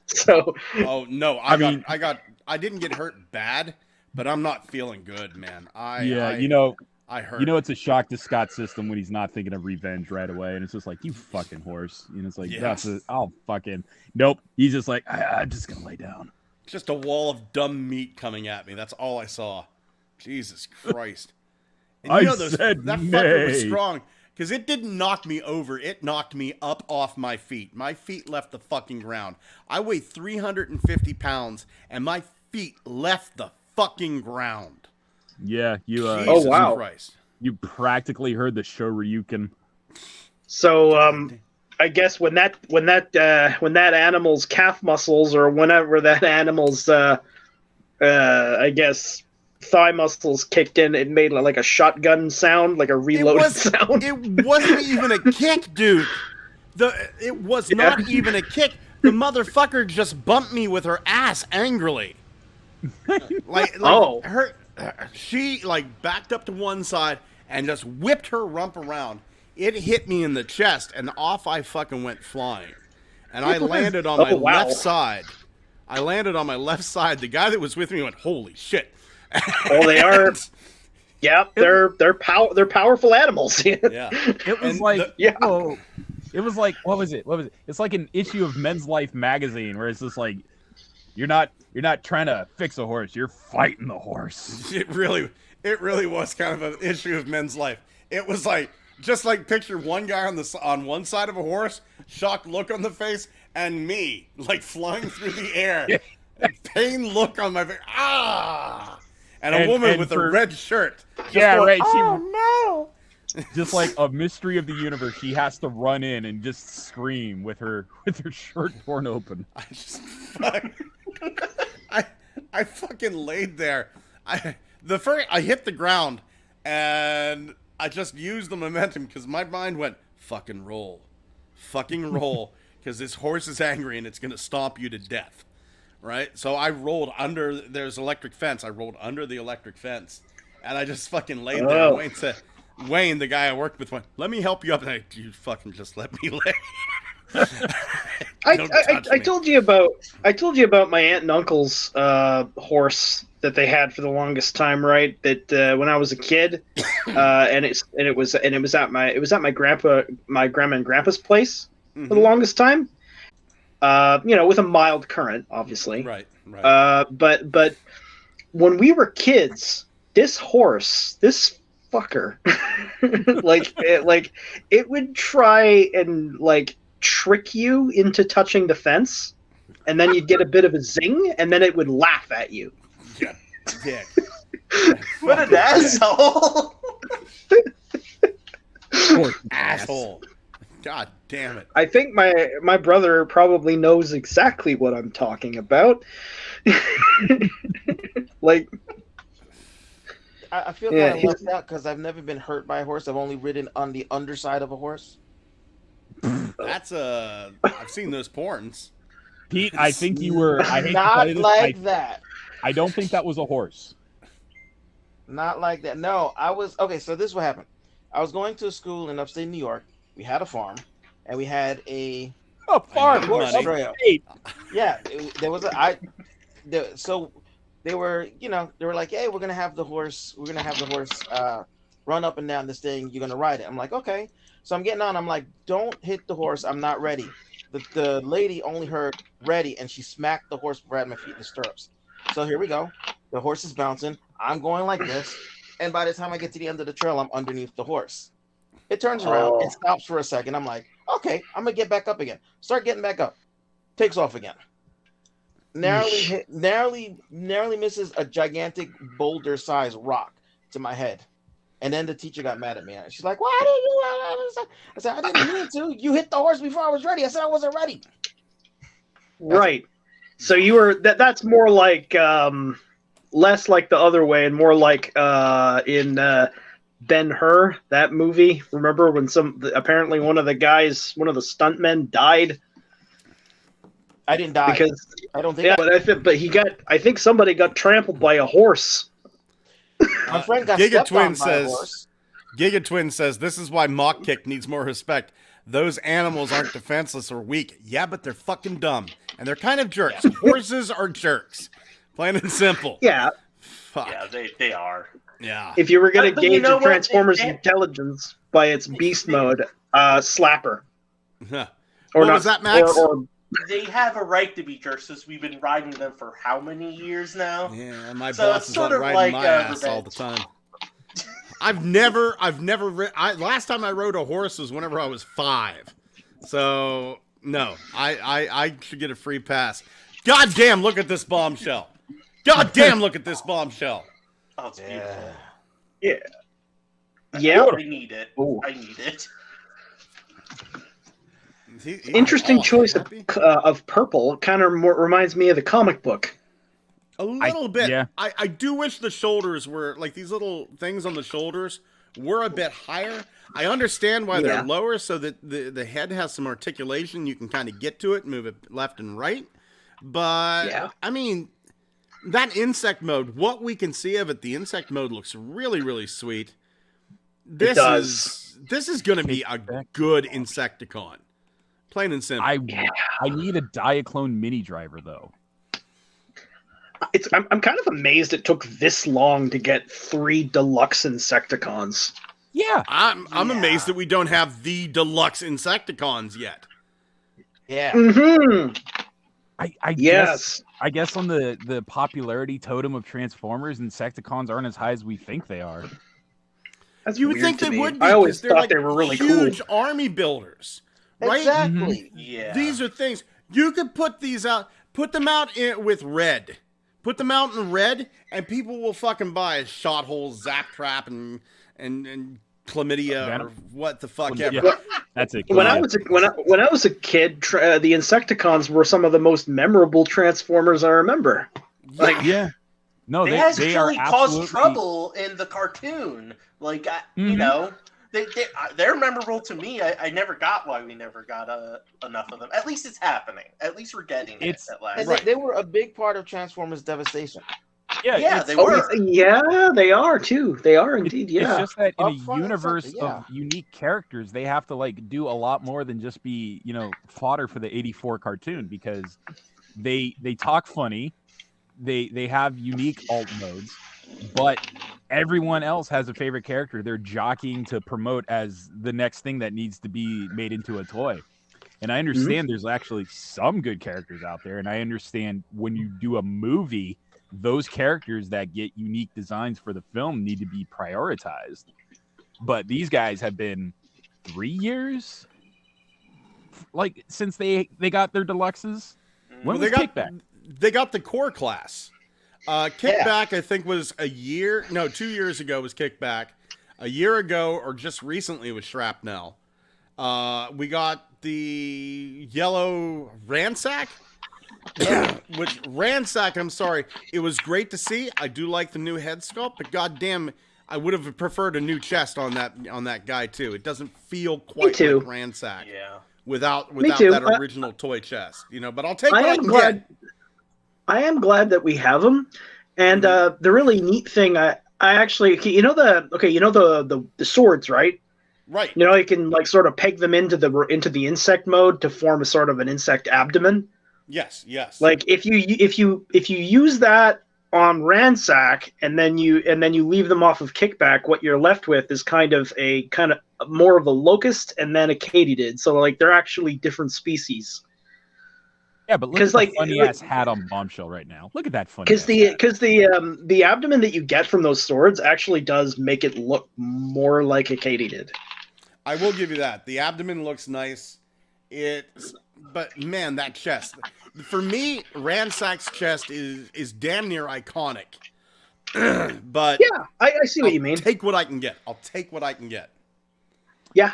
So. Oh no, I didn't get hurt bad, but I'm not feeling good, man. I heard. It's a shock to Scott's system when he's not thinking of revenge right away, and it's just like, you fucking horse. It's like, nope. He's just like, I'm just gonna lay down. Just a wall of dumb meat coming at me. That's all I saw. Jesus Christ. And that fucker was strong, because it didn't knock me over. It knocked me up off my feet. My feet left the fucking ground. I weigh 350 pounds, and my feet left the fucking ground. Yeah, you. Jesus Christ. You practically heard the Shoryuken. So, I guess when that animal's calf muscles, or whenever that animal's, I guess, thigh muscles kicked in, it made like a shotgun sound, like a reloaded sound. It wasn't even a kick, dude. It was not even a kick. The motherfucker just bumped me with her ass angrily. She backed up to one side and just whipped her rump around. It hit me in the chest, and off I fucking went flying. And I landed on my left side. The guy that was with me went, "Holy shit!" Well, they are. Yeah, they're powerful animals. Yeah, it was it was like, what was it? It's like an issue of Men's Life magazine where it's just like, you're not trying to fix a horse, you're fighting the horse. It really was kind of an issue of Men's Life. It was like, just like picture one guy on one side of a horse, shocked look on the face, and me flying through the air, pain look on my face. And a woman with a red shirt. Right. Oh no! Just like a mystery of the universe, she has to run in and just scream with her shirt torn open. I fucking laid there. I hit the ground, and I just used the momentum because my mind went, fucking roll, because this horse is angry and it's gonna stomp you to death. Right? So I rolled under, there's electric fence. I rolled under the electric fence, and I just fucking laid there. Wayne, the guy I worked with, went, "Let me help you up." And you fucking just let me lay. I told you about my aunt and uncle's horse that they had for the longest time, right? That when I was a kid, and it was at my grandma and grandpa's place for the longest time. With a mild current, obviously. Right. But when we were kids, this horse, this fucker, it would try and trick you into touching the fence, and then you'd get a bit of a zing, and then it would laugh at you. Yeah. What an asshole! Asshole. God damn it. I think my brother probably knows exactly what I'm talking about. I feel kind of left out because I've never been hurt by a horse. I've only ridden on the underside of a horse. I've seen those porns. Pete, I think you were. I hate not to like that. I don't think that was a horse. Not like that. No, I was okay. So this is what happened. I was going to a school in upstate New York. We had a farm, and we had a farm horse trail. Yeah, there was so they were, they were like, "Hey, we're gonna have the horse. Run up and down this thing. You're gonna ride it." I'm like, "Okay." So I'm getting on. I'm like, "Don't hit the horse. I'm not ready." The lady only heard ready, and she smacked the horse right at my feet in the stirrups. So here we go. The horse is bouncing. I'm going like this, and by the time I get to the end of the trail, I'm underneath the horse. It turns around. It stops for a second. I'm like, Okay, I'm gonna get back up again. Start getting back up. Takes off again. Narrowly misses a gigantic boulder-sized rock to my head. And then the teacher got mad at me. She's like, "Why did you?" I said, "I didn't mean to. You hit the horse before I was ready." I said I wasn't ready. Right. So you were that's more like less like the other way and more like in Ben-Hur, that movie. Remember when apparently one of the stuntmen died? I didn't die. Because I don't think. Yeah, I think somebody got trampled by a horse. My friend got stepped on by a horse. Giga Twin says this is why Mock Kick needs more respect. Those animals aren't defenseless or weak. Yeah, but they're fucking dumb. And they're kind of jerks. Horses are jerks. Plain and simple. Yeah. Fuck. Yeah, they are. Yeah. If you were going to gauge a what? Transformers' intelligence by its beast mode, slapper. Or What not, was that, Max? Or They have a right to be jerks since we've been riding them for how many years now? Yeah, my So boss it's is sort out of riding like, my ass all revenge. the time. I've never last time I rode a horse was whenever I was 5. So no, I should get a free pass. God damn, look at this bombshell. God damn, look at this bombshell. Oh, it's beautiful. Yeah. Yeah. I need it. Ooh. I need it. Interesting choice of purple. Kind of reminds me of the comic book. A little bit. yeah. I do wish the shoulders were, like these little things on the shoulders were a bit higher. I understand why they're lower so that the head has some articulation. You can kind of get to it, move it left and right. But, I mean, that insect mode, what we can see of it, the insect mode looks really, really sweet. This is going to be a good Insecticon. Plain and simple. I need a Diaclone mini driver though. I'm kind of amazed it took this long to get 3 deluxe Insecticons. Yeah, I'm amazed that we don't have the deluxe Insecticons yet. Yeah. Mm-hmm. I guess on the popularity totem of Transformers, Insecticons aren't as high as we think they are. That's You would weird think to they me. would be. I always 'cause they're thought like they were really huge cool. army builders, right? Exactly. Yeah. These are things you could put these out. Put them out with red. Put them out in red, and people will fucking buy a shot hole, zap trap, and chlamydia or what the fuck ever. Yeah, that's it. When I was a kid, the Insecticons were some of the most memorable Transformers I remember. Like, yeah, no, they they actually are caused absolutely trouble in the cartoon. Like, you know, they're memorable to me. I never got why we never got enough of them. At least it's happening. At least we're getting it at last. And they were a big part of Transformers Devastation. Yeah, they were. Yeah, they are too. They are indeed. Yeah. It's just that in Upfront a and universe center, yeah. of unique characters, they have to like do a lot more than just be, fodder for the '84 cartoon because they talk funny, they have unique alt modes, but everyone else has a favorite character they're jockeying to promote as the next thing that needs to be made into a toy. And I understand there's actually some good characters out there, and I understand when you do a movie, those characters that get unique designs for the film need to be prioritized. But these guys have been 3 years, like since they got their deluxes. When was Kickback? They got the core class. Kickback, I think, was 2 years ago was Kickback. A year ago, or just recently, was Shrapnel. We got the yellow Ransack. Which Ransack, I'm sorry, it was great to see. I do like the new head sculpt, but goddamn, I would have preferred a new chest on that guy too. It doesn't feel quite like Ransack. Yeah. Without that original toy chest, But I'll take what I can get. I am glad that we have them, and the really neat thing, I actually, the swords, right? Right. You can like sort of peg them into the insect mode to form a sort of an insect abdomen. Yes. Like if you use that on Ransack and then you leave them off of Kickback, what you're left with is kind of more of a locust and then a katydid. So like they're actually different species. Yeah, but look at the funny ass hat on Bombshell right now. Look at that funny. Because the abdomen that you get from those swords actually does make it look more like a katydid. I will give you that. The abdomen looks nice. But man, that chest. For me, Ransack's chest is damn near iconic. But yeah, I see what you mean. Take what I can get. I'll take what I can get. Yeah.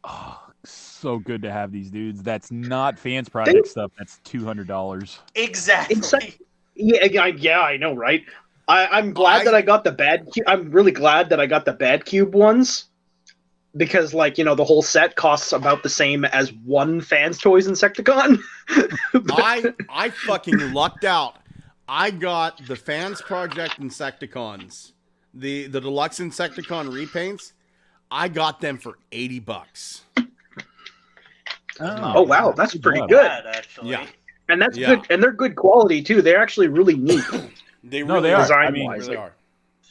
Oh, so good to have these dudes. That's not Fans Project stuff. That's $200. Exactly. Yeah, I know, right? I'm glad that I got the bad. I'm really glad that I got the Bad Cube ones, because the whole set costs about the same as one Fans Toys Insecticon. I fucking lucked out. I got the Fans Project Insecticons, the deluxe Insecticon repaints. I got them for $80. Oh wow, that's pretty good. Actually. Yeah, and that's good, and they're good quality too. They're actually really neat. They really are. Design-wise, really are.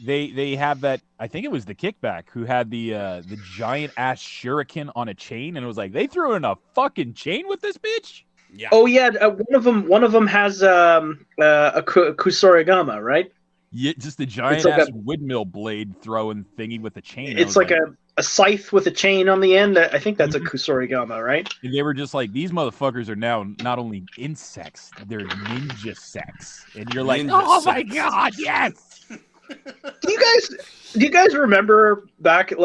They have that. I think it was the Kickback who had the giant ass shuriken on a chain, and it was like they threw in a fucking chain with this bitch. Yeah. Oh yeah, one of them has a Kusorigama, right? Yeah, just a giant like ass windmill blade throwing thingy with a chain. It's like a scythe with a chain on the end. I think that's a Kusorigama, right? And they were just like, these motherfuckers are now not only insects, they're ninja sex. And you're like, oh my god, yes! Do you guys remember back with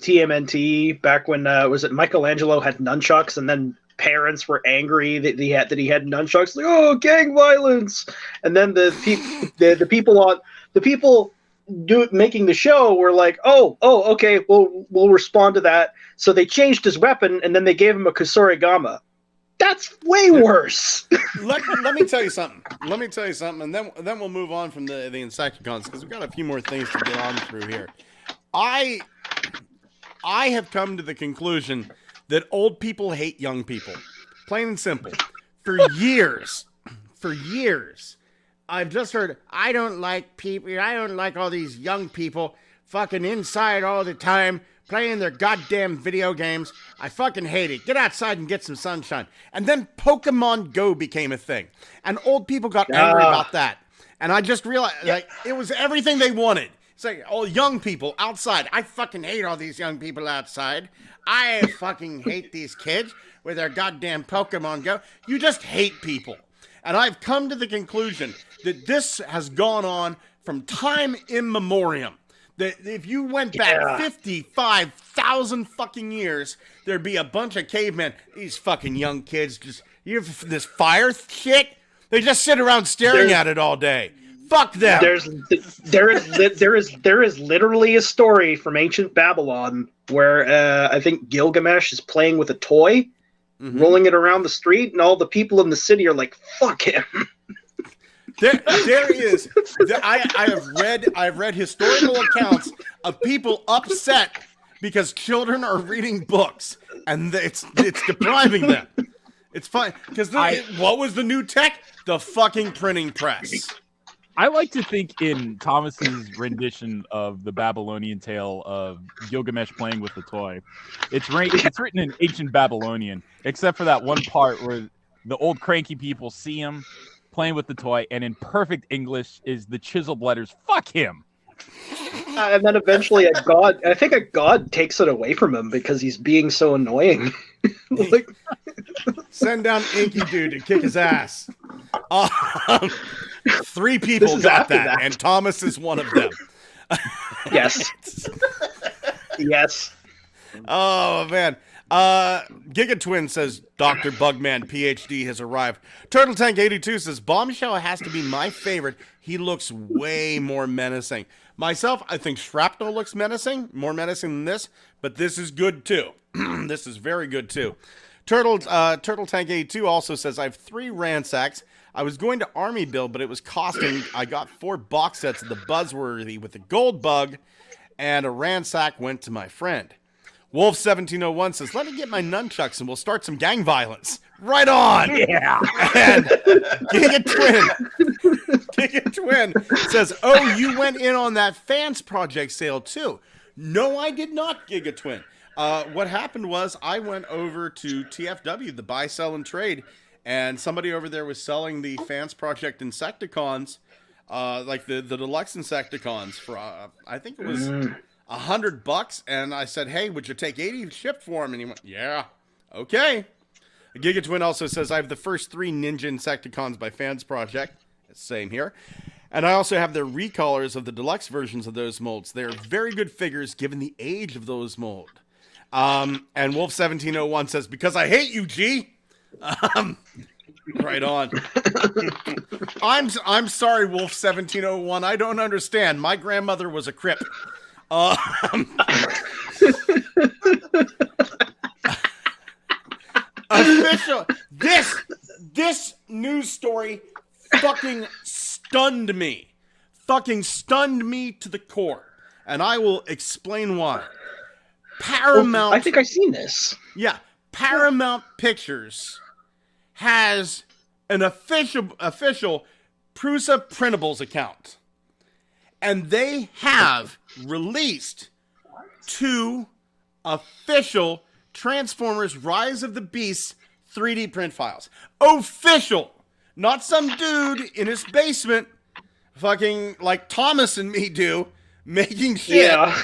TMNT back when was it Michelangelo had nunchucks, and then parents were angry that he had nunchucks, like, oh, gang violence, and then the people making the show were like, oh, okay, we'll respond to that. So they changed his weapon, and then they gave him a Kusorigama. That's way worse. let me tell you something. And then we'll move on from the Insecticons, because we've got a few more things to get on through here. I have come to the conclusion that old people hate young people. Plain and simple. For years, I've just heard, I don't like all these young people fucking inside all the time, playing their goddamn video games. I fucking hate it. Get outside and get some sunshine. And then Pokemon Go became a thing. And old people got angry about that. And I just realized, it was everything they wanted. It's like, oh, young people outside. I fucking hate all these young people outside. I fucking hate these kids with their goddamn Pokemon Go. You just hate people. And I've come to the conclusion that this has gone on from time immemorial. That if you went back 55,000 fucking years, there'd be a bunch of cavemen. These fucking young kids, this fire shit, they just sit around staring at it all day. Fuck them. There is literally a story from ancient Babylon where I think Gilgamesh is playing with a toy, rolling it around the street, and all the people in the city are like, "Fuck him." There is. I've read historical accounts of people upset because children are reading books, and it's depriving them. It's fine because what was the new tech? The fucking printing press. I like to think in Thomas's rendition of the Babylonian tale of Gilgamesh playing with the toy, it's written in ancient Babylonian, except for that one part where the old cranky people see him playing with the toy, and in perfect English is the chiseled letters, "Fuck him." And then eventually a god takes it away from him because he's being so annoying. Send down Inky Dude to kick his ass. 3 people got that, and Thomas is one of them. Yes. Yes. Oh, man. Gigatwin says, Dr. Bugman, PhD, has arrived. Turtle Tank 82 says, Bombshell has to be my favorite. He looks way more menacing. Myself, I think Shrapnel looks menacing, more menacing than this, but this is good too. This is very good too. Turtle Tank 82 also says, I have 3 Ransacks. I was going to Army build, but it was costing. I got 4 box sets of the Buzzworthy with the gold bug, and a Ransack went to my friend. Wolf1701 says, let me get my nunchucks and we'll start some gang violence. Right on! Yeah! And Giga Twin says, oh, you went in on that Fans Project sale too. No, I did not, Giga Twin. What happened was I went over to TFW, the buy, sell, and trade, and somebody over there was selling the Fans Project Insecticons, like the deluxe Insecticons for, I think it was $100. And I said, hey, would you take 80 shipped for him? And he went, yeah, okay. Gigatwin also says, I have the first 3 Ninja Insecticons by Fans Project. Same here. And I also have the recolors of the deluxe versions of those molds. They're very good figures given the age of those molds. And Wolf1701 says, because I hate you, G. Right on. I'm sorry, Wolf1701. I don't understand. My grandmother was a Crip. Official. This news story fucking stunned me. Fucking stunned me to the core. And I will explain why. Paramount. I think I've seen this. Yeah. Paramount Pictures has an official Prusa Printables account. And they have released 2 official Transformers Rise of the Beasts 3D print files. Official! Not some dude in his basement fucking like Thomas and me do, making shit. Yeah.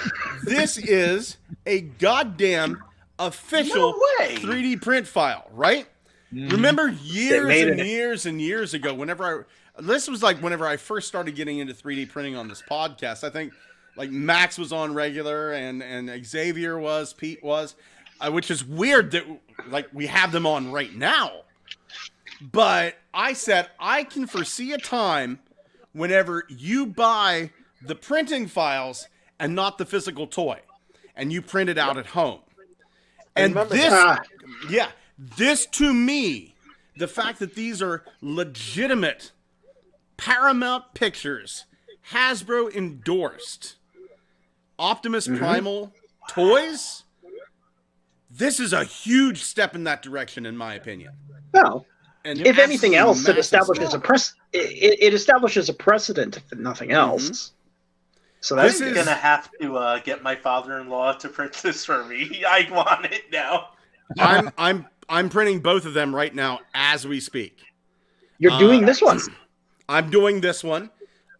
This is a goddamn official 3D print file, right? Remember years and years ago, whenever I first started getting into 3D printing on this podcast, I think like Max was on regular and Xavier was, Pete was, which is weird that like we have them on right now. But I said, I can foresee a time whenever you buy the printing files and not the physical toy, and you print it out at home. And this to me, the fact that these are legitimate Paramount Pictures, Hasbro endorsed Optimus Primal toys, this is a huge step in that direction, in my opinion. Well, and if anything else, it establishes it establishes a precedent, if nothing else. So that's gonna have to get my father-in-law to print this for me. I want it now. I'm printing both of them right now as we speak. You're doing this one. I'm doing this one.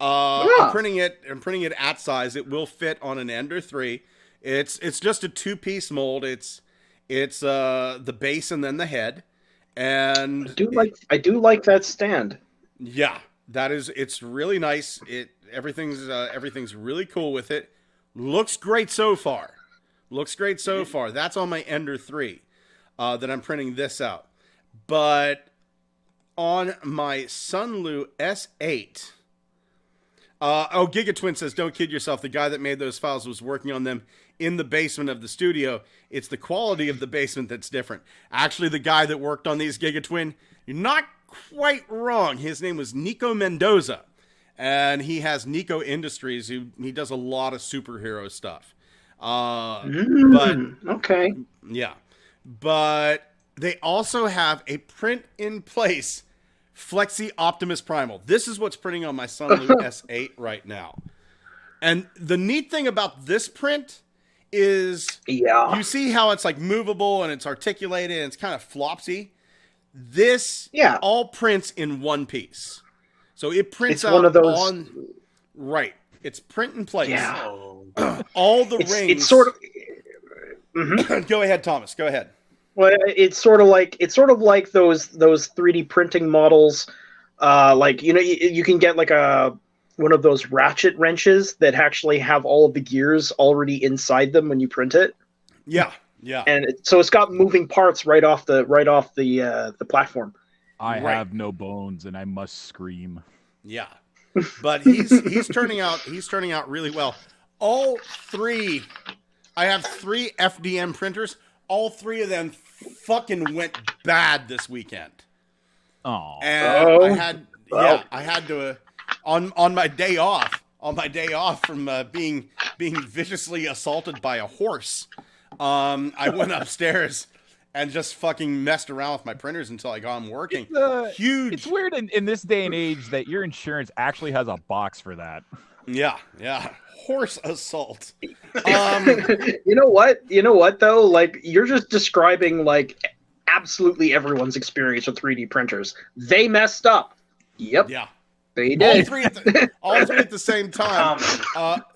I'm printing it at size. It will fit on an Ender 3. It's just a 2-piece mold. It's the base and then the head. And I do like that stand. Yeah, it's really nice. Everything's really cool with it. Looks great so far. That's on my Ender 3 that I'm printing this out. But on my Sunlu S8, Gigatwin says, don't kid yourself. The guy that made those files was working on them in the basement of the studio. It's the quality of the basement that's different. Actually, the guy that worked on these, Gigatwin, you're not quite wrong. His name was Nico Mendoza, and he has Nico Industries. He does a lot of superhero stuff. Okay. Yeah. But they also have a print-in-place Flexi Optimus Primal. This is what's printing on my Sunlu S8 right now. And the neat thing about this print is you see how it's like movable and it's articulated and it's kind of flopsy. This all prints in one piece. So it prints out one of those right. It's print in place. Yeah. All the rings. It's sort of Go ahead, Thomas. Go ahead. Well, it's sort of like those 3D printing models. You can get like one of those ratchet wrenches that actually have all of the gears already inside them when you print it. Yeah. And so it's got moving parts right off the platform. I have no bones, and I must scream. Yeah, but he's turning out really well. All 3, I have 3 FDM printers. All 3 of them fucking went bad this weekend. Oh, and I had to on my day off from being viciously assaulted by a horse. I went upstairs and just fucking messed around with my printers until I got them working. Huge. It's weird in this day and age that your insurance actually has a box for that. Yeah. Horse assault. You know what though? Like, you're just describing like absolutely everyone's experience with 3D printers. They messed up. Yep. Yeah. They did. All three at the same time.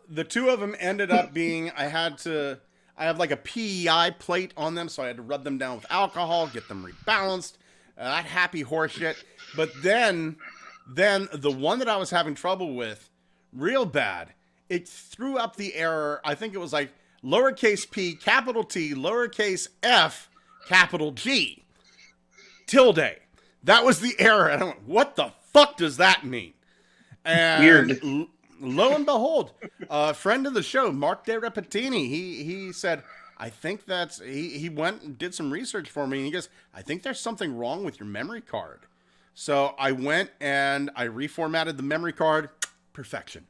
the two of them ended up being, I have like a PEI plate on them, so I had to rub them down with alcohol, get them rebalanced, that happy horseshit. But then the one that I was having trouble with, real bad, it threw up the error. I think it was like lowercase p, capital T, lowercase f, capital G, tilde. That was the error. And I went, what the fuck does that mean? And Weird. Lo and behold, a friend of the show, Mark De Repetini, he said, I think that's, he went and did some research for me, and he goes, I think there's something wrong with your memory card. So I went and I reformatted the memory card. Perfection.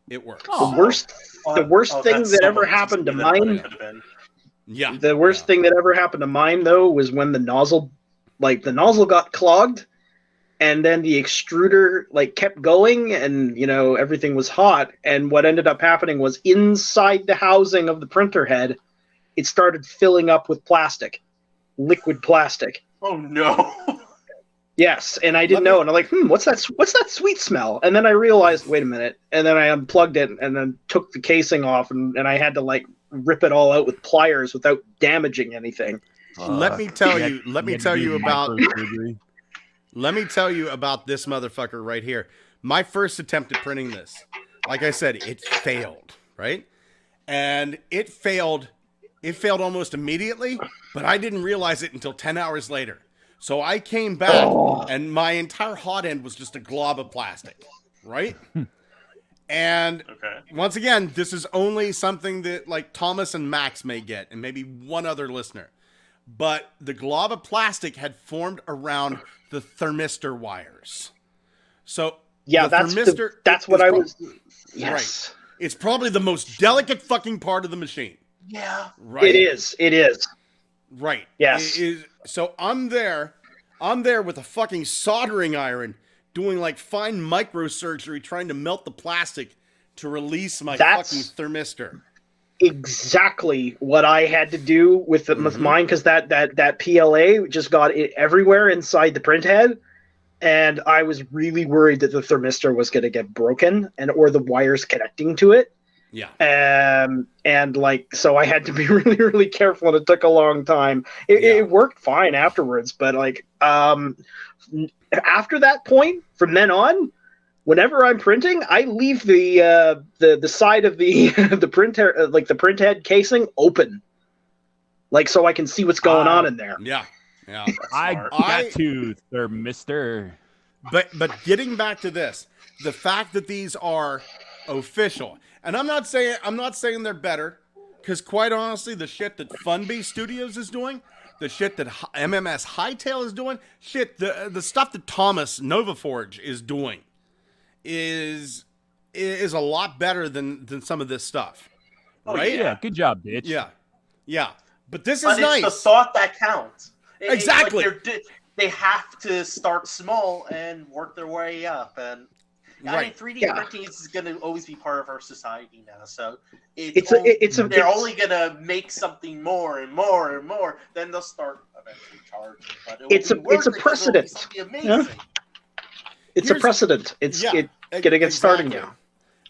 It works. The worst thing that ever happened to mine. Yeah. The worst thing that ever happened to mine, though, was when the nozzle got clogged, and then the extruder kept going, and everything was hot. And what ended up happening was inside the housing of the printer head, it started filling up with plastic, liquid plastic. Oh no! Yes, and I didn't know, and I'm like, what's that sweet smell? And then I realized, wait a minute, and then I unplugged it, and then took the casing off, and I had to rip it all out with pliers without damaging anything. Let me tell you about this motherfucker right here. My first attempt at printing this, like I said, it failed, right? And it failed almost immediately, but I didn't realize it until 10 hours later. So I came back, and my entire hot end was just a glob of plastic, right? And once again, this is only something that Thomas and Max may get, and maybe one other listener. But the glob of plastic had formed around the thermistor wires. So yeah, that's what I was. Yes, right. It's probably the most delicate fucking part of the machine. Yeah, right. It is. Right. Yes. So I'm there with a fucking soldering iron, doing fine microsurgery, trying to melt the plastic to release my fucking thermistor. Exactly what I had to do with mine, because that PLA just got it everywhere inside the print head, and I was really worried that the thermistor was going to get broken or the wires connecting to it. Yeah. And so I had to be really, really careful, and it took a long time. It worked fine afterwards, but after that point, from then on, whenever I'm printing, I leave the side of the the printer, the print head casing, open, so I can see what's going on in there. Yeah. I got to thermistor. But getting back to this, the fact that these are official, and I'm not saying they're better, because quite honestly, the shit that Funbee Studios is doing, the shit that MMS Hightail is doing, the stuff that Thomas Novaforge is doing, is a lot better than some of this stuff. Right? Yeah, good job, bitch. Yeah. But this is nice. It's the thought that counts. Exactly. They have to start small and work their way up. And I mean, 3D printing is going to always be part of our society now. So they're only going to make something more and more and more. Then they'll start eventually charging. But it's a precedent. Amazing. Yeah. It's a precedent. It's gonna get started now.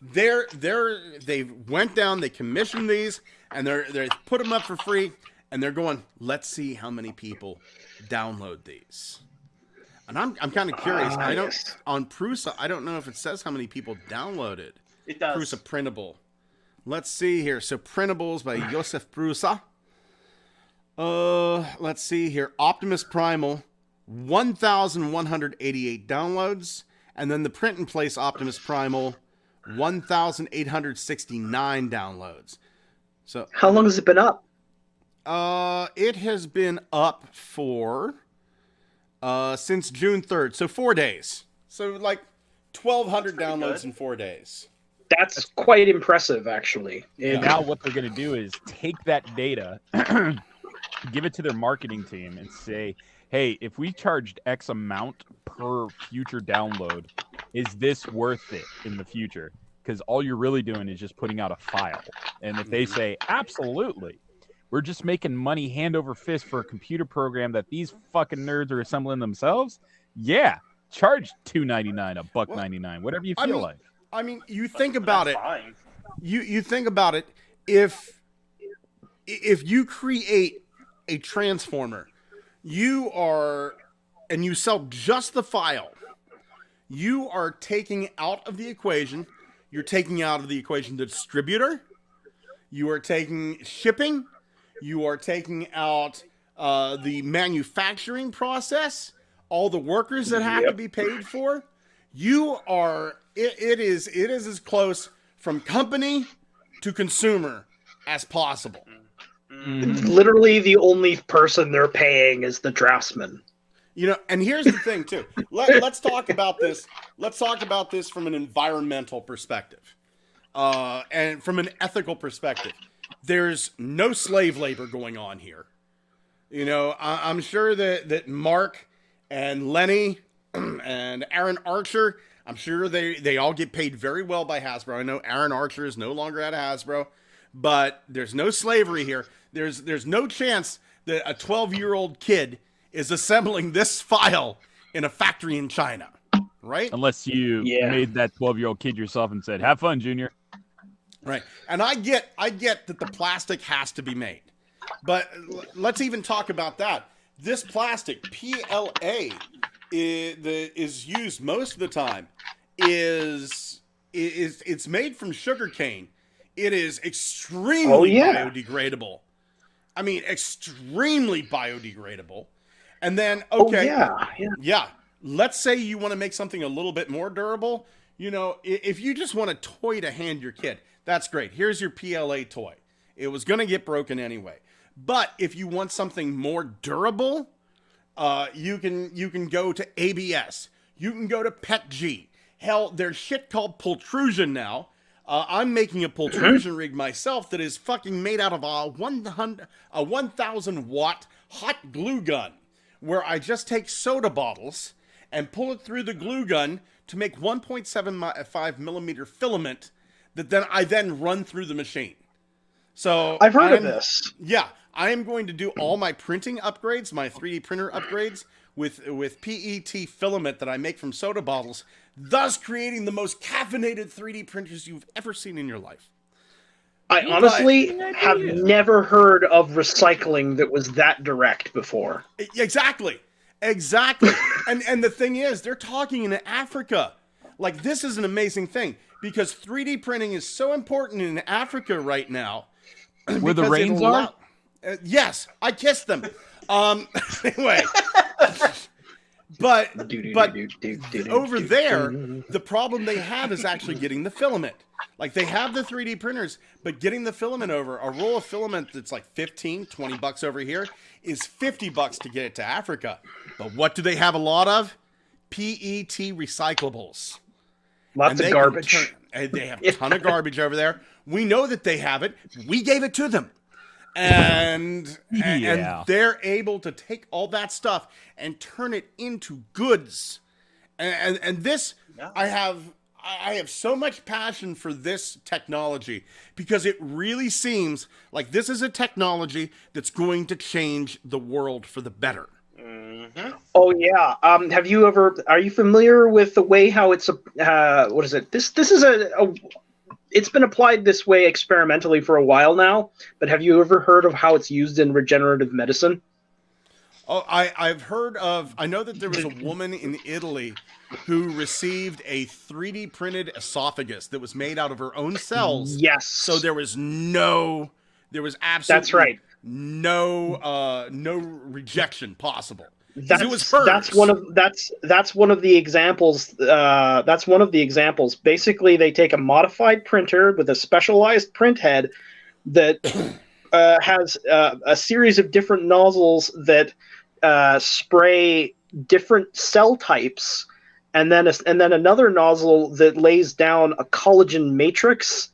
They went down, they commissioned these, and they put them up for free, and they're going, let's see how many people download these. And I'm kind of curious. On Prusa, I don't know if it says how many people downloaded. It does. Prusa Printable. Let's see here. So Printables by Josef Prusa. Let's see here. Optimus Primal, 1,188 downloads. And then the Print and Place Optimus Primal, 1,869 downloads. So how long has it been up? It has been up for since June 3rd, so 4 days. So 1,200 downloads in 4 days. That's quite impressive, actually. Now what they're going to do is take that data, give it to their marketing team, and say, hey, if we charged X amount per future download, is this worth it in the future? Because all you're really doing is just putting out a file. And if they say, absolutely, we're just making money hand over fist for a computer program that these fucking nerds are assembling themselves, yeah, charge $2.99, $1.99, whatever you feel like. I mean, you think about it. you think about it. If you create a transformer, and you sell just the file, you are taking out of the equation. You're taking out of the equation the distributor. You are taking shipping. You are taking out the manufacturing process. All the workers that have to be paid for. You are. It is as close from company to consumer as possible. Literally, the only person they're paying is the draftsman. You know, and here's the thing too. Let's talk about this. Let's talk about this from an environmental perspective, and from an ethical perspective. There's no slave labor going on here. You know, I'm sure that Mark and Lenny and Aaron Archer, I'm sure they all get paid very well by Hasbro. I know Aaron Archer is no longer at Hasbro, but there's no slavery here. There's no chance that a 12-year-old kid is assembling this file in a factory in China, right? Unless you made that 12-year-old kid yourself and said, "Have fun, Junior." Right. And I get that the plastic has to be made. But let's even talk about that. This plastic, PLA, is used most of the time. It's made from sugarcane. It is extremely biodegradable. I mean, extremely biodegradable. And then, let's say you want to make something a little bit more durable. You know, if you just want a toy to hand your kid, that's great. Here's your PLA toy. It was going to get broken anyway. But if you want something more durable, you can go to ABS. You can go to PETG. Hell, there's shit called pultrusion now. I'm making a pultrusion rig myself that is fucking made out of a 1,000 watt hot glue gun, where I just take soda bottles and pull it through the glue gun to make 1.75 millimeter filament that I then run through the machine. So I've heard of this. Yeah, I am going to do all my printing upgrades, my 3D printer upgrades with PET filament that I make from soda bottles, thus creating the most caffeinated 3D printers you've ever seen in your life. I honestly have never heard of recycling that was that direct before. Exactly. And the thing is, they're talking in Africa. Like, this is an amazing thing because 3D printing is so important in Africa right now. Where the rains are? Yes, I kissed them. Anyway. But over there, the problem they have is actually getting the filament. Like, they have the 3D printers, but getting the filament over, a roll of filament that's like $15-20 over here is $50 to get it to Africa. But what do they have a lot of? PET recyclables. Lots of garbage. They have a ton of garbage over there. We know that they have it. We gave it to them. And they're able to take all that stuff and turn it into goods. And this, I have so much passion for this technology because it really seems like this is a technology that's going to change the world for the better. Mm-hmm. Oh yeah. Are you familiar with the way how it's what is it? This is it's been applied this way experimentally for a while now, but have you ever heard of how it's used in regenerative medicine? Oh, I've heard of, I know that there was a woman in Italy who received a 3D printed esophagus that was made out of her own cells. Yes. So there was absolutely That's right. no rejection possible. That's one of the examples. That's one of the examples. Basically, they take a modified printer with a specialized print head that has a series of different nozzles that spray different cell types, and then another nozzle that lays down a collagen matrix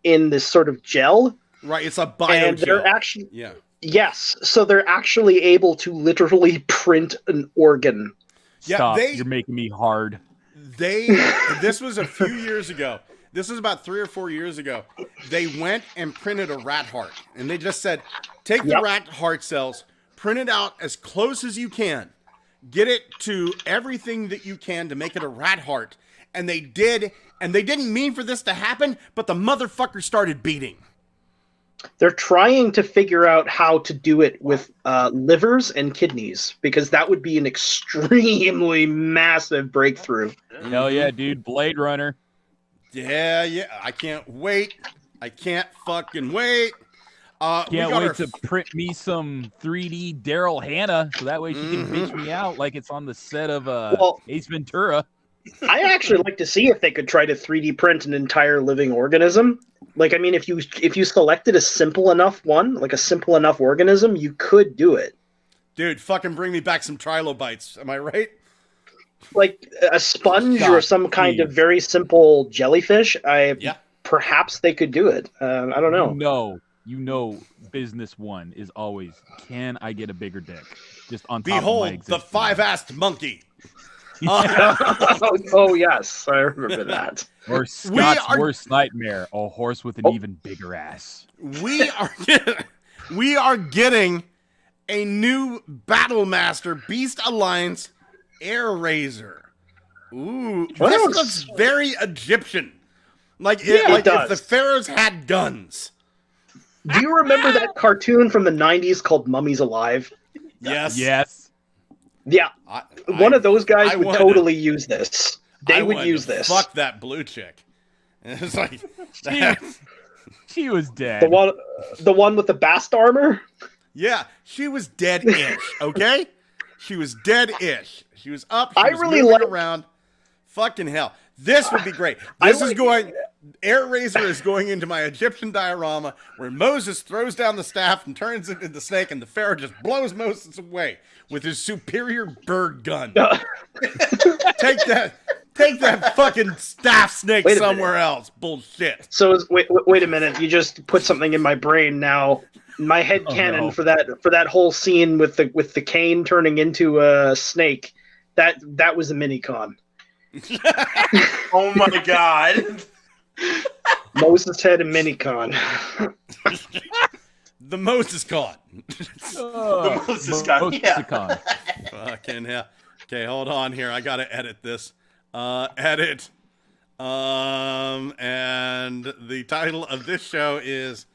in this sort of gel. Right, it's a biogel. And they're actually Yes, so they're actually able to literally print an organ. Stop, you're making me hard. This was a few years ago. This was about 3 or 4 years ago. They went and printed a rat heart. And they just said, take the rat heart cells, print it out as close as you can. Get it to everything that you can to make it a rat heart. And they did, And they didn't mean for this to happen, but the motherfucker started beating. They're trying to figure out how to do it with livers and kidneys, because that would be an extremely massive breakthrough. Hell yeah, dude. Blade Runner. Yeah. I can't wait. I can't fucking wait. Can't wait to print me some 3D Daryl Hannah so that way she can bitch me out like it's on the set of Ace Ventura. I actually like to see if they could try to 3D print an entire living organism. Like, I mean, if you selected a simple enough one, like a simple enough organism, you could do it. Dude, fucking bring me back some trilobites. Am I right? Like a sponge or some kind of very simple jellyfish. Perhaps they could do it. I don't know. You know, business one is always, can I get a bigger dick? Just on top Behold, of my existing the five-assed monkey. Oh, yes. I remember that. Or Scott's worst nightmare, a horse with an even bigger ass. We are getting a new Battlemaster Beast Alliance Air Razor. Ooh, this looks very Egyptian. Like if the pharaohs had guns. Do you remember that cartoon from the 90s called Mummies Alive? Yes. Yeah. One of those guys would totally use this. They would use this. Fuck that blue chick. It's like she was dead. The one with the bast armor? Yeah, she was dead-ish, okay? She was dead-ish. She was up, she was really moving around. Fucking hell. This would be great. Air Razor is going into my Egyptian diorama where Moses throws down the staff and turns it into the snake, and the Pharaoh just blows Moses away with his superior bird gun. Take that fucking staff snake somewhere else. Bullshit. So wait a minute. You just put something in my brain now. My head canon for that whole scene with the cane turning into a snake. That was a Minicon. Oh my god. Moses head and Minicon. The Moses con. The Moses con. Yeah. Fucking hell. Okay, hold on here. I gotta edit this. Edit. And the title of this show is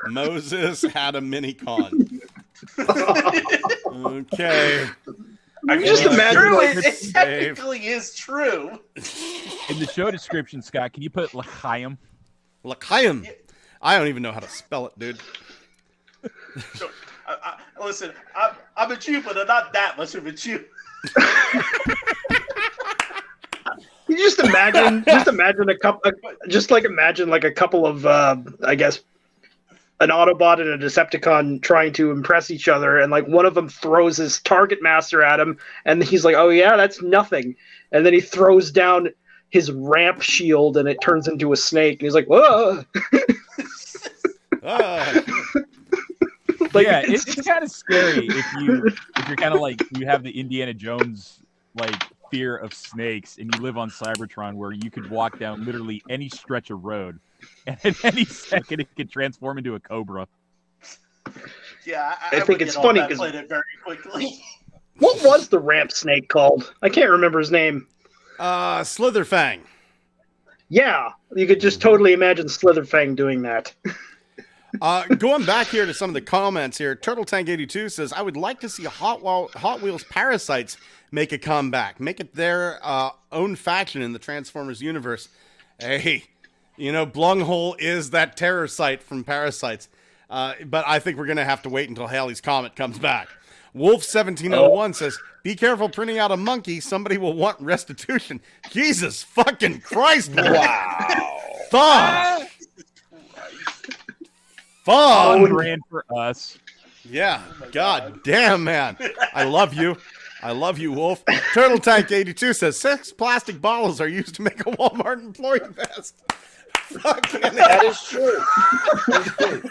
Moses Had a Minicon. Okay. I can just imagine it technically is true. In the show description, Scott, can you put L'chaim? L'chaim? I don't even know how to spell it, dude. Listen, I'm a Jew, but I'm not that much of a Jew. You just imagine a couple, imagine like a couple of, I guess, an Autobot and a Decepticon trying to impress each other, and like one of them throws his target master at him, and he's like, "Oh yeah, that's nothing," and then he throws down his ramp shield, and it turns into a snake, and he's like, "Whoa!" Like, yeah, it's kind of scary if you're kind of like you have the Indiana Jones like fear of snakes, and you live on Cybertron where you could walk down literally any stretch of road, and at any second it could transform into a cobra. Yeah, I think it's funny because played it very quickly. What was the ramp snake called? I can't remember his name. Slitherfang. Yeah, you could just totally imagine Slitherfang doing that. Going back here to some of the comments here, Turtle Tank 82 says, "I would like to see Hot Wheels Parasites make a comeback, make it their own faction in the Transformers universe." Hey, you know, Blunghole is that terror site from Parasites, but I think we're gonna have to wait until Halley's Comet comes back. Wolf1701 says, "Be careful printing out a monkey. Somebody will want restitution." Jesus fucking Christ! Wow. Fuck. Fuck. $1,000 for us. Yeah. God damn, man. I love you. I love you, Wolf. Turtle Tank 82 says 6 plastic bottles are used to make a Walmart employee vest. That is true. That's true.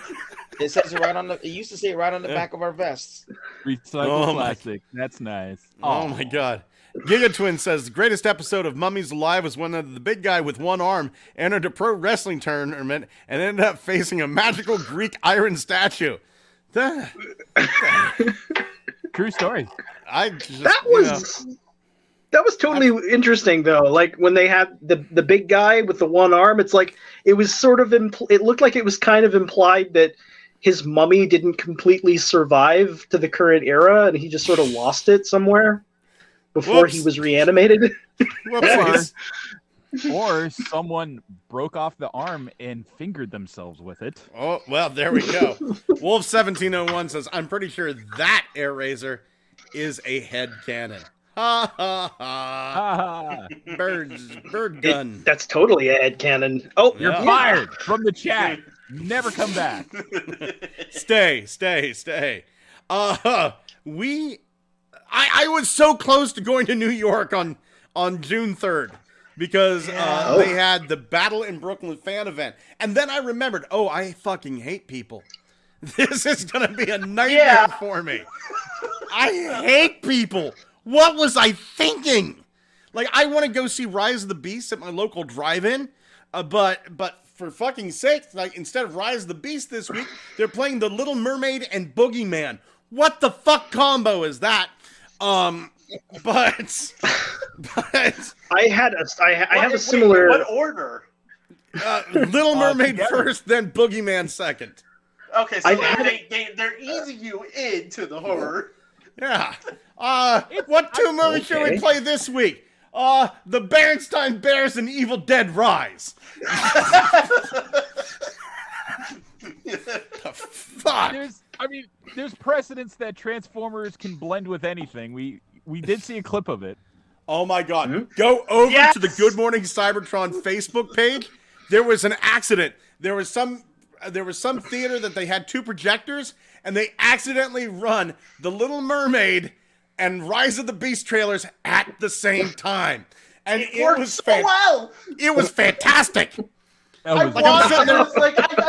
It says it right on the. It used to say it right on the back of our vests. Recycled plastic. That's nice. Oh my god. Giga Twin says the greatest episode of Mummies Alive was when the big guy with one arm entered a pro wrestling tournament and ended up facing a magical Greek iron statue. True story. That was That was totally interesting, though. Like when they had the big guy with the one arm, it's like it was sort of it looked like it was kind of implied that his mummy didn't completely survive to the current era, and he just sort of lost it somewhere before he was reanimated. Or someone broke off the arm and fingered themselves with it. Oh, well, there we go. Wolf1701 says, I'm pretty sure that air razor is a head cannon. Ha ha ha. Bird gun. That's totally a head cannon. Oh, you're fired from the chat. Never come back. Stay. I was so close to going to New York on June 3rd because they had the Battle in Brooklyn fan event. And then I remembered, I fucking hate people. This is going to be a nightmare for me. I hate people. What was I thinking? Like, I want to go see Rise of the Beast at my local drive-in, but for fucking sake, like, instead of Rise of the Beast this week, they're playing The Little Mermaid and Boogeyman. What the fuck combo is that? But I have a similar. What order? Little Mermaid first, then Boogeyman second. Okay, so they're easing you into the horror. Yeah. What two movies should we play this week? The Berenstain Bears and Evil Dead Rise. The fuck? There's precedence that Transformers can blend with anything. We did see a clip of it. Oh my god. Go over to the Good Morning Cybertron Facebook page. There was an accident. There was some theater that they had two projectors, and they accidentally run The Little Mermaid and Rise of the Beast trailers at the same time. And it was so well. It was fantastic. I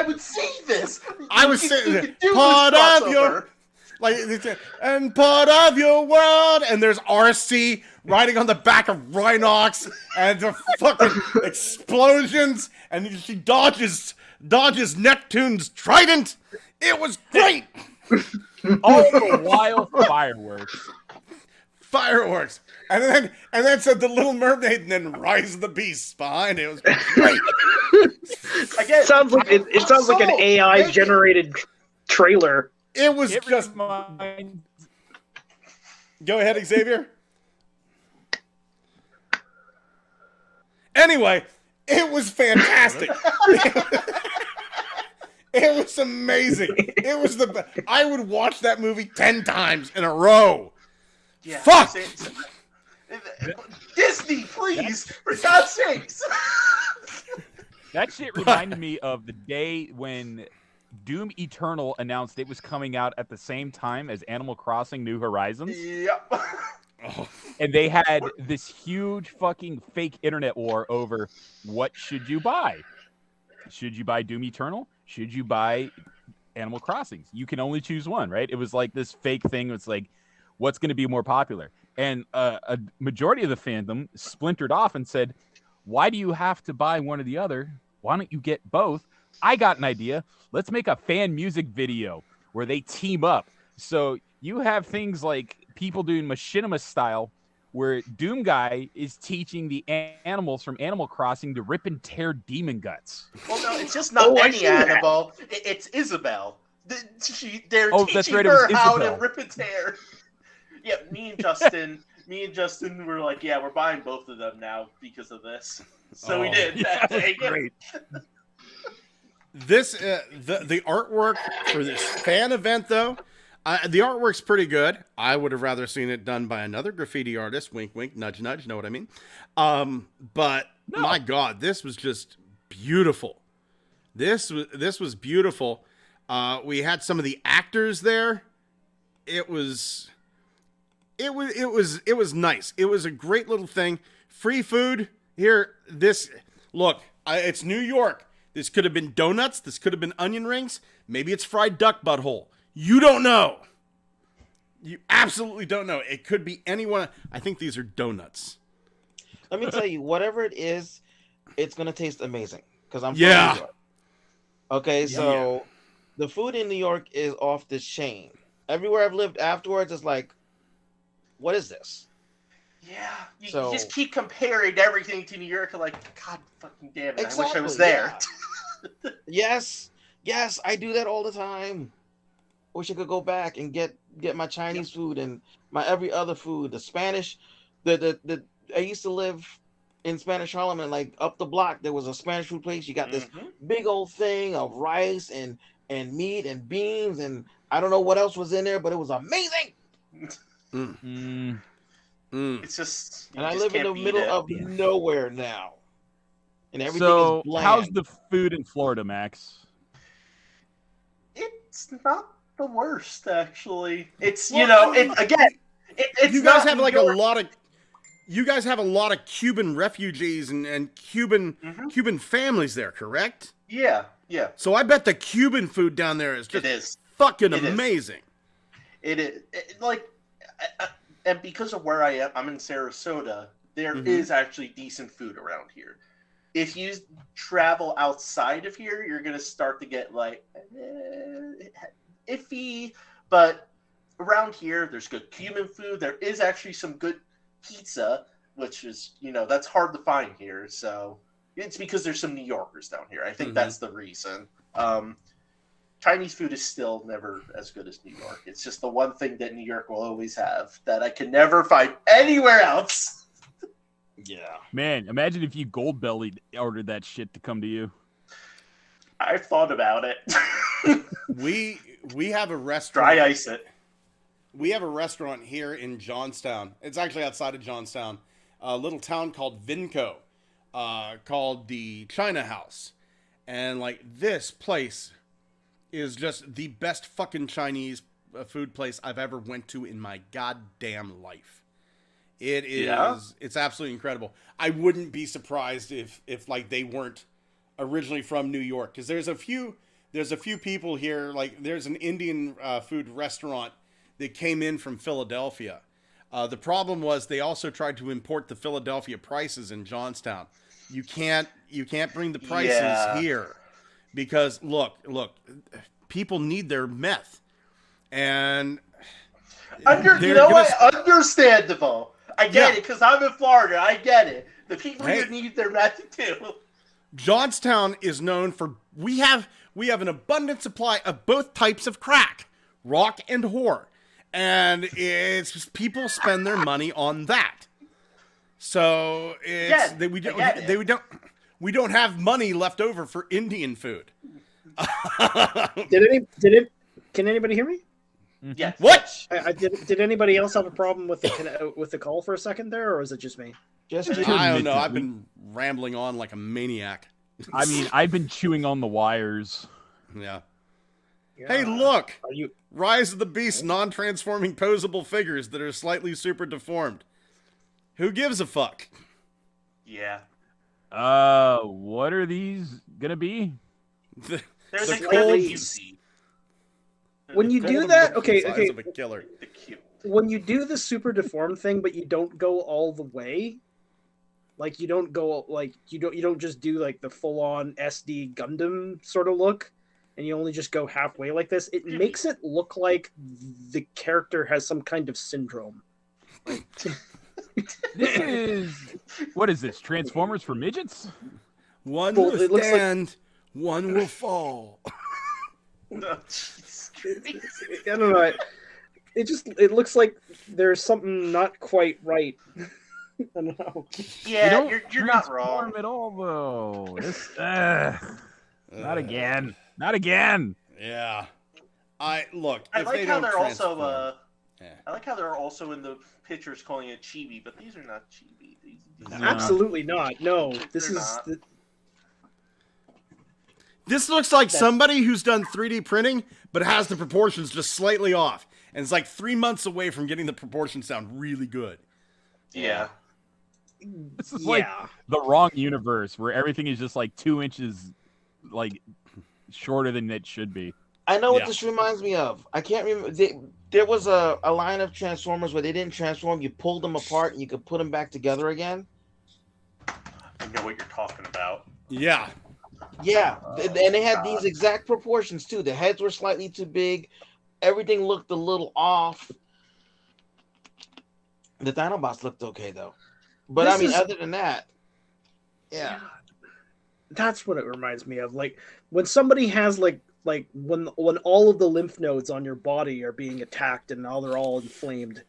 would see this. I was sitting there, part of your, and part of your world, and there's RC riding on the back of Rhinox, and the fucking explosions, and she dodges Neptune's trident. It was great. All the while fireworks, and then said The Little Mermaid, and then Rise of the Beasts behind it. It was great. Again, sounds like it sounds like an AI generated trailer. It was just. Go ahead, Xavier. Anyway, it was fantastic. It was amazing. It was I would watch that movie 10 times in a row. Yeah, fuck. Disney, please, for God's sakes. That shit reminded me of the day when Doom Eternal announced it was coming out at the same time as Animal Crossing New Horizons. Yep. And they had this huge fucking fake internet war over what should you buy? Should you buy Doom Eternal? Should you buy Animal Crossing? You can only choose one, right? It was like this fake thing. It's like, what's going to be more popular? And a majority of the fandom splintered off and said, why do you have to buy one or the other? Why don't you get both? I got an idea. Let's make a fan music video where they team up. So you have things like people doing machinima style where Doom Guy is teaching the animals from Animal Crossing to rip and tear demon guts. Well, no, it's just not any animal. It's Isabel. They're teaching her how to rip and tear. Yeah, me and Justin were like, yeah, we're buying both of them now because of this. So we did. Yeah, that was great. This the artwork for this fan event, though, the artwork's pretty good. I would have rather seen it done by another graffiti artist. Wink, wink, nudge, nudge. Know what I mean? But my God, this was just beautiful. This was beautiful. We had some of the actors there. It was nice. It was a great little thing. Free food here. It's New York. This could have been donuts. This could have been onion rings. Maybe it's fried duck butthole. You don't know. You absolutely don't know. It could be anyone. I think these are donuts. Let me tell you, whatever it is, it's going to taste amazing. Because I'm from New York. Okay, so the food in New York is off the chain. Everywhere I've lived afterwards is like, what is this? Yeah, you So- just keep comparing everything to New York, and like, God fucking damn it, I wish I Exactly, was there. Yes, I do that all the time. Wish I could go back and get my Chinese food and my every other food. The Spanish, the I used to live in Spanish Harlem, and like up the block there was a Spanish food place. You got this big old thing of rice and meat and beans, and I don't know what else was in there, but it was amazing. It's just, And I live in the middle of nowhere now, and everything So, is bland. how's the food in Florida, Max? It's not the worst, actually. It's Well, I mean, it's you guys not have New like York. a lot of. You guys have a lot of Cuban refugees and Cuban families there, correct? Yeah. So I bet the Cuban food down there is just fucking amazing. It is. And because of where I am, I'm in Sarasota. There is actually decent food around here. If you travel outside of here, you're gonna start to get like iffy. But around here, there's good Cuban food. There is actually some good pizza, which is that's hard to find here. So it's because there's some New Yorkers down here. I think that's the reason. Chinese food is still never as good as New York. It's just the one thing that New York will always have that I can never find anywhere else. Yeah. Man, imagine if you gold-bellied ordered that shit to come to you. I've thought about it. We have a restaurant. Dry ice it. We have a restaurant here in Johnstown. It's actually outside of Johnstown. A little town called Vinco, called the China House. And like this place is just the best fucking Chinese food place I've ever went to in my goddamn life. It is, it's absolutely incredible. I wouldn't be surprised if like they weren't originally from New York, because there's a few people here. Like there's an Indian food restaurant that came in from Philadelphia. The problem was they also tried to import the Philadelphia prices in Johnstown. You can't bring the prices here because look, people need their meth, and understandable. I get it because I'm in Florida. I get it. The people here need their meth too. Johnstown is known for we have an abundant supply of both types of crack, rock and whore, and it's just people spend their money on that. So it's we don't have money left over for Indian food. Can anybody hear me? Yes. What? Did anybody else have a problem with the call for a second there, or is it just me? I don't know. I've been rambling on like a maniac. I mean, I've been chewing on the wires. Yeah. Hey, look! Rise of the Beast non-transforming posable figures that are slightly super deformed. Who gives a fuck? Yeah. What are these gonna be? There's a clearly you see. When you do that, okay. Of a killer. When you do the super deformed thing, but you don't go all the way, like you don't just do like the full on SD Gundam sort of look, and you only just go halfway like this. It makes it look like the character has some kind of syndrome. What is this? Transformers for midgets? One will stand, one will fall. I don't know. It looks like there's something not quite right. I don't know. Yeah, you're not wrong at all, though. Not again. Not again. Yeah. I like how they're also. I like how they're also in the pictures calling it chibi, but these are not chibi. These Absolutely not. No, this is. Not. This looks like somebody who's done 3D printing, but has the proportions just slightly off. And it's like 3 months away from getting the proportions sound really good. Yeah. This is like the wrong universe where everything is just like 2 inches like shorter than it should be. I know what this reminds me of. I can't remember. There was a line of Transformers where they didn't transform. You pulled them apart and you could put them back together again. I know what you're talking about. Yeah. Yeah, and they had these exact proportions too. The heads were slightly too big. Everything looked a little off. The Dinobots looked okay though, but This I mean, is- other than that, yeah. That's what it reminds me of. Like when somebody has like when all of the lymph nodes on your body are being attacked and now they're all inflamed,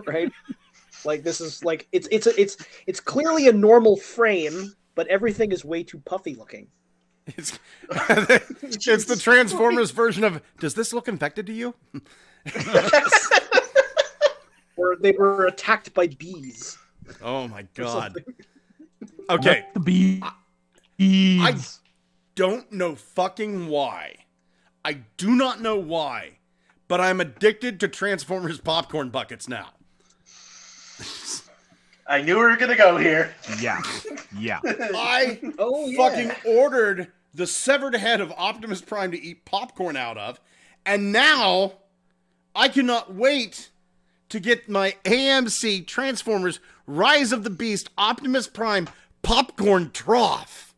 right? Like this is like it's clearly a normal frame, but everything is way too puffy looking. It's the Transformers version of, does this look infected to you? Or they were attacked by bees. Oh my or god. something. Okay. The bees. I don't know fucking why. I do not know why, but I'm addicted to Transformers popcorn buckets now. I knew we were gonna go here. Yeah. I Oh, fucking ordered the severed head of Optimus Prime to eat popcorn out of, and now I cannot wait to get my AMC Transformers Rise of the Beast Optimus Prime popcorn trough.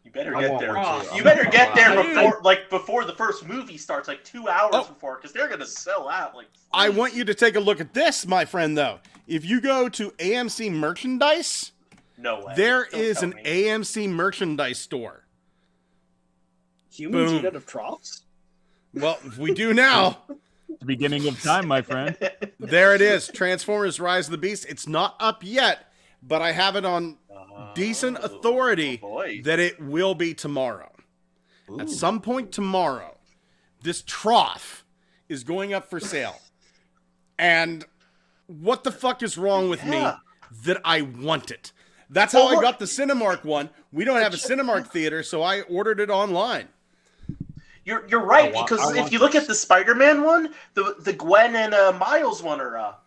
You better I get want there. one too. You better get there I- before the first movie starts, like 2 hours Oh. before, because they're gonna sell out. Like I want you to take a look at this, my friend, though. If you go to AMC merchandise, no way. there Don't is tell an me. AMC merchandise store. Humans Boom. eat out of troughs? Well, we do now. The beginning of time, my friend. There it is. Transformers Rise of the Beast. It's not up yet, but I have it on decent authority boy. that it will be tomorrow. At some point tomorrow, this trough is going up for sale. And what the fuck is wrong with me Yeah. that I want it? That's how Well, I look- got the Cinemark one. We don't have a Cinemark theater, so I ordered it online. You're right, I want- because I if want you look at the Spider-Man one, the Gwen and Miles one are up.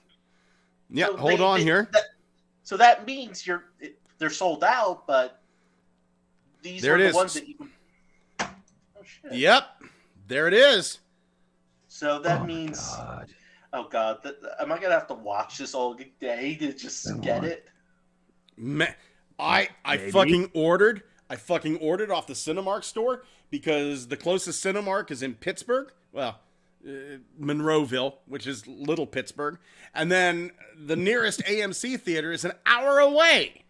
Yeah, So hold on here. So that means they're sold out, but these There are it the is. ones that you can. Oh shit! Yep, there it is. So that means. Oh god, am I gonna have to watch this all day to just get it? I Maybe. fucking ordered off the Cinemark store because the closest Cinemark is in Pittsburgh. Well, Monroeville, which is Little Pittsburgh. And then the nearest AMC theater is an hour away.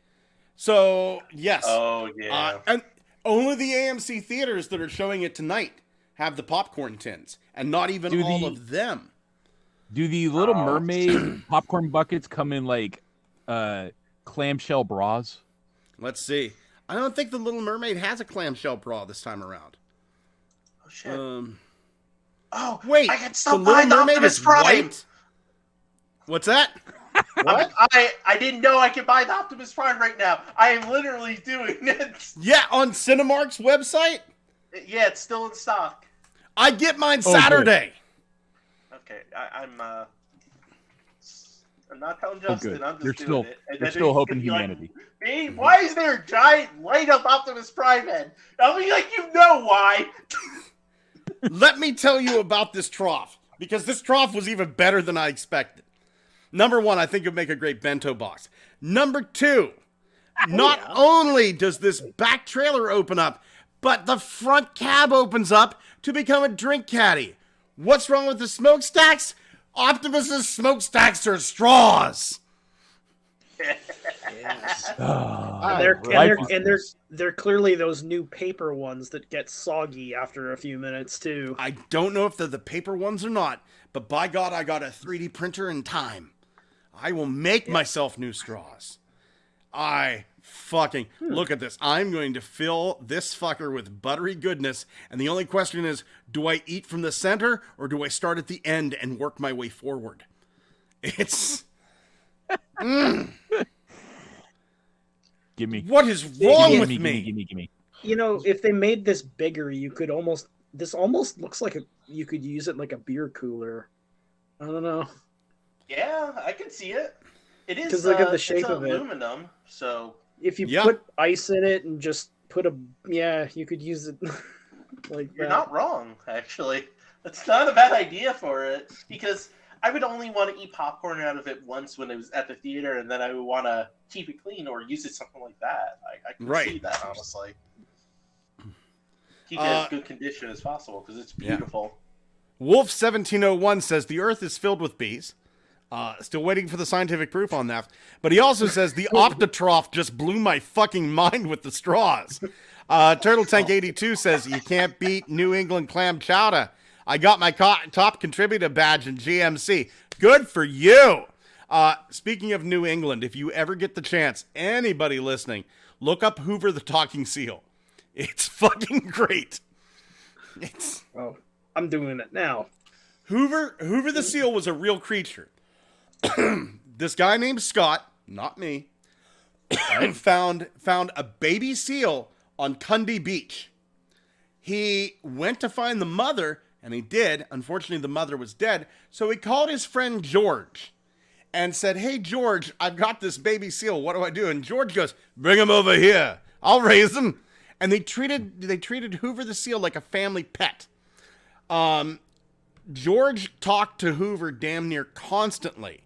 So, yes. Oh yeah. And only the AMC theaters that are showing it tonight have the popcorn tins, and not even Do all the- of them. Do the Little Mermaid popcorn buckets come in like clamshell bras? Let's see. I don't think the Little Mermaid has a clamshell bra this time around. Oh shit. Oh, wait! I can stop buying the Optimus Prime. white. What's that? What? I didn't know I could buy the Optimus Prime right now. I am literally doing it. Yeah, on Cinemark's website. Yeah, it's still in stock. I get mine Oh, good. Saturday. Okay, I'm not telling Justin. good. I'm just You're doing still- it. And you're then still he's hoping gonna be humanity. Like, "Hey, why is there a giant light up Optimus Prime head?" I'll be like, you know why? Let me tell you about this trough, because this trough was even better than I expected. Number one, I think it would make a great bento box. Number two, not only does this back trailer open up, but the front cab opens up to become a drink caddy. What's wrong with the smokestacks? Optimus's smokestacks are straws. They're clearly those new paper ones that get soggy after a few minutes too. I don't know if they're the paper ones or not, but by God, I got a 3D printer in time. I will make myself new straws. I fucking look at this. I'm going to fill this fucker with buttery goodness, and the only question is, do I eat from the center or do I start at the end and work my way forward? It's Give me. what is wrong Gimme, with gimme, me? gimme, gimme. You know, if they made this bigger, you could almost. This almost looks like you could use it like a beer cooler. I don't know. Yeah, I can see it. It is 'Cause look at the shape it's of it. aluminum, so If you Yeah. put ice in it and just put you could use it like you're that. not wrong. Actually, that's not a bad idea for it, because I would only want to eat popcorn out of it once when it was at the theater, and then I would want to keep it clean or use it something like that. I can Right. see that, honestly. Keep it as good condition as possible because it's beautiful. Wolf1701 says the earth is filled with bees. Still waiting for the scientific proof on that. But he also says the Octotrough just blew my fucking mind with the straws. Turtle Tank 82 says you can't beat New England clam chowder. I got my top contributor badge in GMC. Good for you. Speaking of New England, if you ever get the chance, anybody listening, look up Hoover the Talking Seal. It's fucking great. Oh, I'm doing it now. Hoover the Seal was a real creature. This guy named Scott, not me, found a baby seal on Cundy Beach. He went to find the mother, and he did. Unfortunately, the mother was dead. So he called his friend George and said, "Hey, George, I've got this baby seal. What do I do?" And George goes, "Bring him over here. I'll raise him." And they treated Hoover the Seal like a family pet. George talked to Hoover damn near constantly.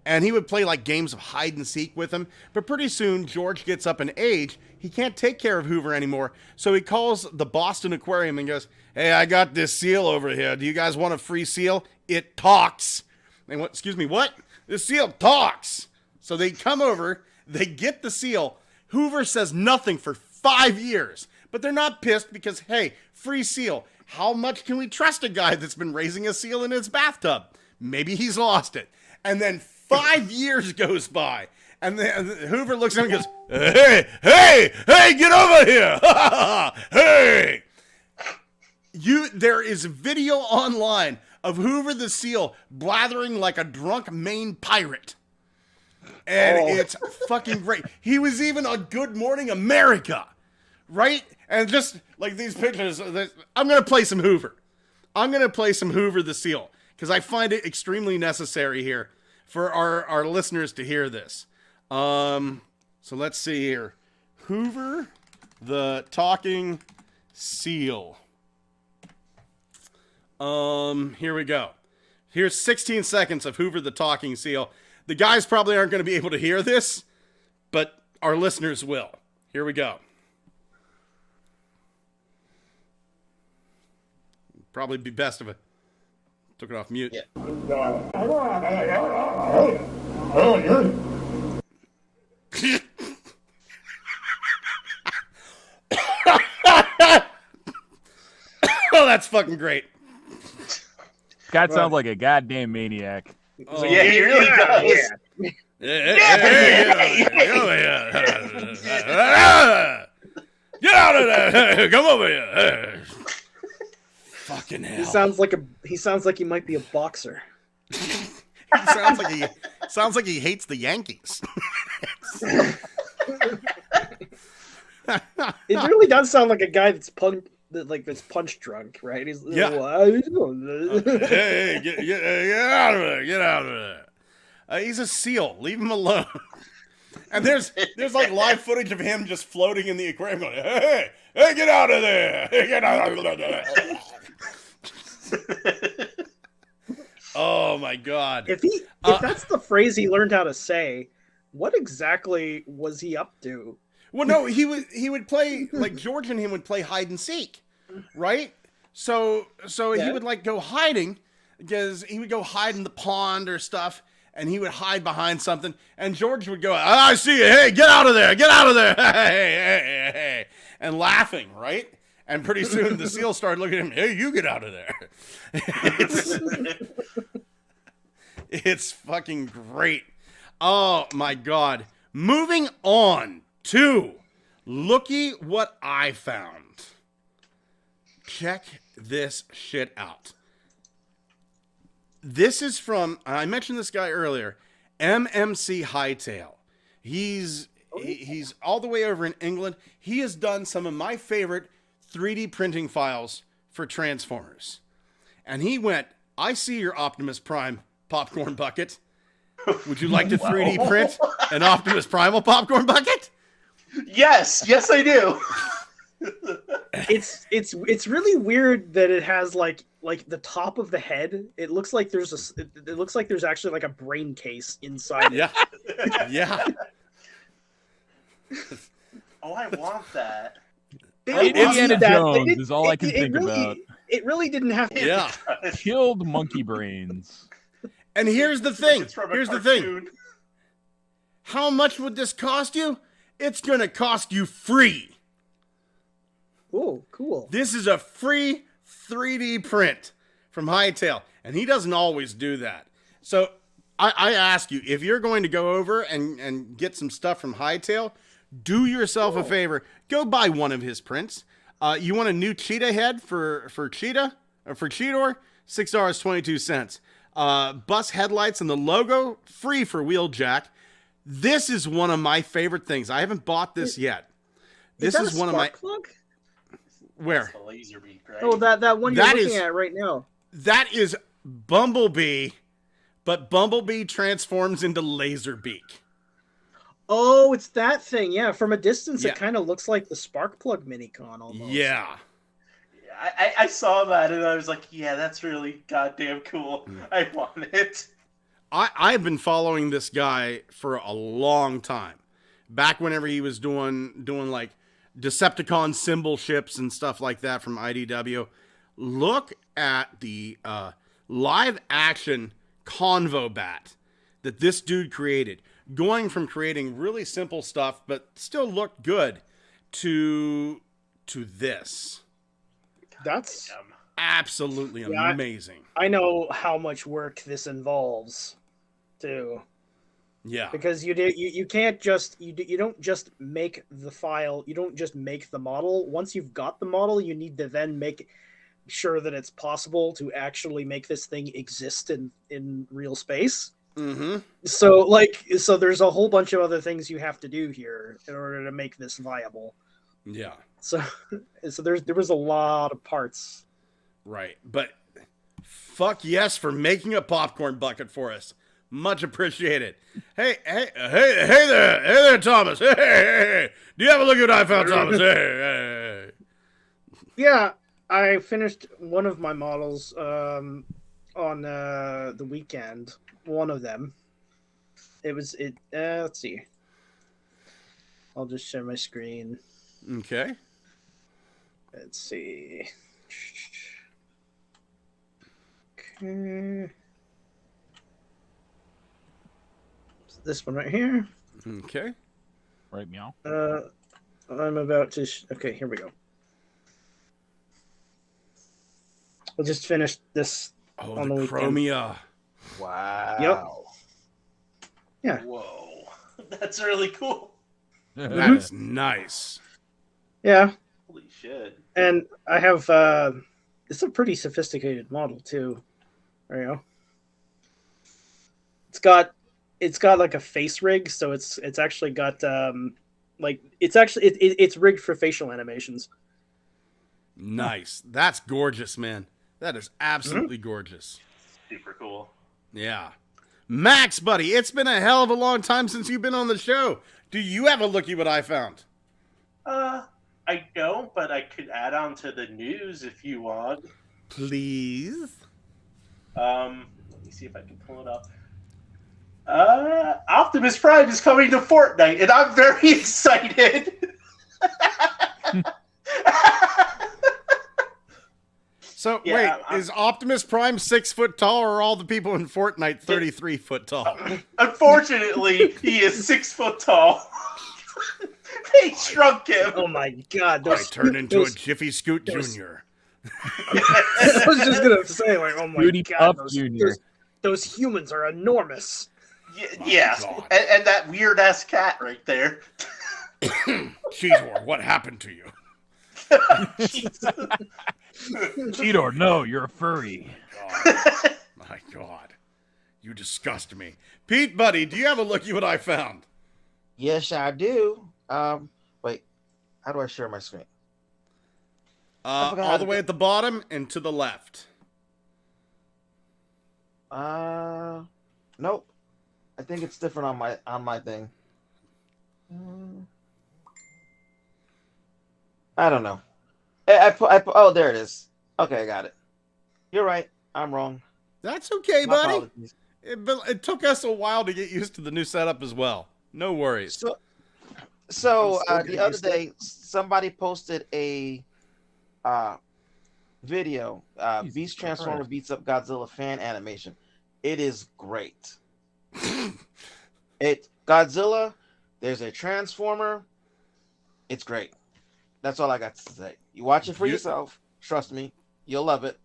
And he would play like games of hide and seek with him. But pretty soon, George gets up in age. He can't take care of Hoover anymore. So he calls the Boston Aquarium and goes, "Hey, I got this seal over here. Do you guys want a free seal? It talks." They went, "Excuse me, what? This seal talks." So they come over. They get the seal. Hoover says nothing for 5 years. But they're not pissed because, hey, free seal. How much can we trust a guy that's been raising a seal in his bathtub? Maybe he's lost it. And then 5 years goes by, and then Hoover looks at him and goes, hey, get over here. Hey. There is video online of Hoover the Seal blathering like a drunk Maine pirate. And it's fucking great. He was even on Good Morning America, right? And just like these pictures, I'm going to play some Hoover. I'm going to play some Hoover the Seal, because I find it extremely necessary here for our listeners to hear this. So let's see here. Hoover the Talking Seal. Here we go. Here's 16 seconds of Hoover the Talking Seal. The guys probably aren't going to be able to hear this, but our listeners will. Here we go. Probably be best if I took it off mute. Yeah. Oh, that's fucking great. Scott sounds like a goddamn maniac. Oh, yeah, he really does. Get out of there! Come over here! Fucking hell! He sounds like he might be a boxer. He sounds like he hates the Yankees. It really does sound like a guy that's punch drunk, right? He's yeah. Hey, get out of there! Get out of there! He's a seal. Leave him alone. And there's like live footage of him just floating in the aquarium, going, "Hey, get out of there! Get out of there!" Oh my God! If that's the phrase he learned how to say, what exactly was he up to? Well, no, he would play, like, George and him would play hide and seek, right? So he would like go hiding, because he would go hide in the pond or stuff, and he would hide behind something, and George would go, "I see you, hey, get out of there, hey," and laughing, right? And pretty soon the seal started looking at him, "Hey, you get out of there." It's fucking great. Oh my God. Moving on to looky what I found. Check this shit out. This is from, I mentioned this guy earlier, MMC Hightail. He's all the way over in England. He has done some of my favorite 3D printing files for Transformers. And he went, "I see your Optimus Prime popcorn bucket. Would you like to 3D print an Optimus Primal popcorn bucket?" Yes, I do. It's really weird that it has like the top of the head. It looks like there's actually like a brain case inside. Yeah. Yeah. Oh, I want that. Indiana Jones is all I can think about. It really didn't have to. Yeah. Killed monkey brains. And here's the thing. It's from a Here's the cartoon. thing. How much would this cost you? It's going to cost you free. Oh, cool. This is a free 3D print from Hightail, and he doesn't always do that. So I ask you, if you're going to go over and get some stuff from Hightail, do yourself a favor. Go buy one of his prints. You want a new cheetah head for Cheetah? Or for Cheetor? $6.22. Bus headlights and the logo, free for Wheeljack. This is one of my favorite things. I haven't bought this yet. This is one of my... plug? Where? That's the laser beak, right? Oh, that one you're looking at right now. That is Bumblebee, but Bumblebee transforms into Laserbeak. Oh, it's that thing. Yeah, from a distance, Yeah. it kind of looks like the spark plug Minicon almost. Yeah. I saw that and I was like, yeah, that's really goddamn cool. I want it. I've been following this guy for a long time. Back whenever he was doing like Decepticon symbol ships and stuff like that from IDW. Look at the live action Convo Bat that this dude created. Going from creating really simple stuff, but still looked good, to this. That's absolutely amazing. I know how much work this involves, too. Yeah, because you can't just you don't just make the file, you don't just make the model. Once you've got the model, you need to then make sure that it's possible to actually make this thing exist in real space. Mm-hmm. So there's a whole bunch of other things you have to do here in order to make this viable. Yeah. So there was a lot of parts. Right, but fuck yes for making a popcorn bucket for us. Much appreciated. Hey there, Thomas. Hey. Do you have a look at what I found, Thomas? Hey. Yeah, I finished one of my models on the weekend. One of them. Let's see. I'll just share my screen. Okay. Let's see. Okay. This one right here. Okay. Right, meow. I'm about to... okay, here we go. We'll just finish this on the weekend. Chromia. Wow. Yep. Yeah. Whoa. That's really cool. That's nice. Yeah. Holy shit. And I have... it's a pretty sophisticated model, too. There you go. It's got like a face rig, so it's actually got it's rigged for facial animations. Nice. That's gorgeous, man. That is absolutely gorgeous. Super cool. Yeah. Max, buddy, it's been a hell of a long time since you've been on the show. Do you have a looky what I found? I don't, but I could add on to the news if you want. Please. Let me see if I can pull it up. Optimus Prime is coming to Fortnite, and I'm very excited. So, Yeah, wait, is Optimus Prime 6 foot tall, or are all the people in Fortnite 33 foot tall? Unfortunately, he is 6 foot tall. They shrunk him. Oh my god! I turned into a Jiffy Scoot Jr. I was just gonna say, like, oh my Beauty god, Puff Jr. Those humans are enormous. Yeah, and that weird ass cat right there. Cheetor, what happened to you? Cheetor, no, you're a furry. My God. You disgust me. Pete, buddy, do you have a looky what I found? Yes, I do. Wait, how do I share my screen? All the way at the bottom and to the left. Nope. I think it's different on my thing. I don't know. Oh, there it is. Okay, I got it. You're right. I'm wrong. That's okay, My buddy. apologies. It took us a while to get used to the new setup as well. No worries. So the other day, somebody posted a video. Beast Transformer beats up Godzilla fan animation. It is great. Godzilla, there's a Transformer. It's great. That's all I got to say. You watch it for yourself. Trust me, you'll love it.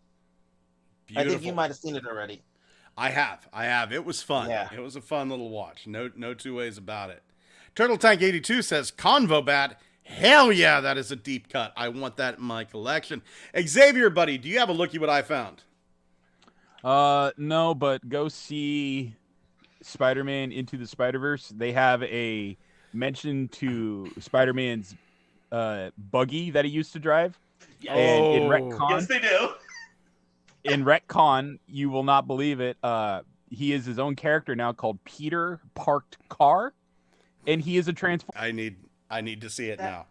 Beautiful. I think you might have seen it already. I have. It was fun. Yeah. It was a fun little watch. No two ways about it. Turtle Tank 82 says Convobat. Hell yeah, that is a deep cut. I want that in my collection. Xavier, buddy, do you have a looky what I found? No, but go see Spider-Man Into the Spider-Verse. They have a mention to Spider-Man's buggy that he used to drive. And in Retcon, yes, they do. In Retcon, you will not believe it. He is his own character now called Peter Parked Car, and he is a transformer. I need to see it now.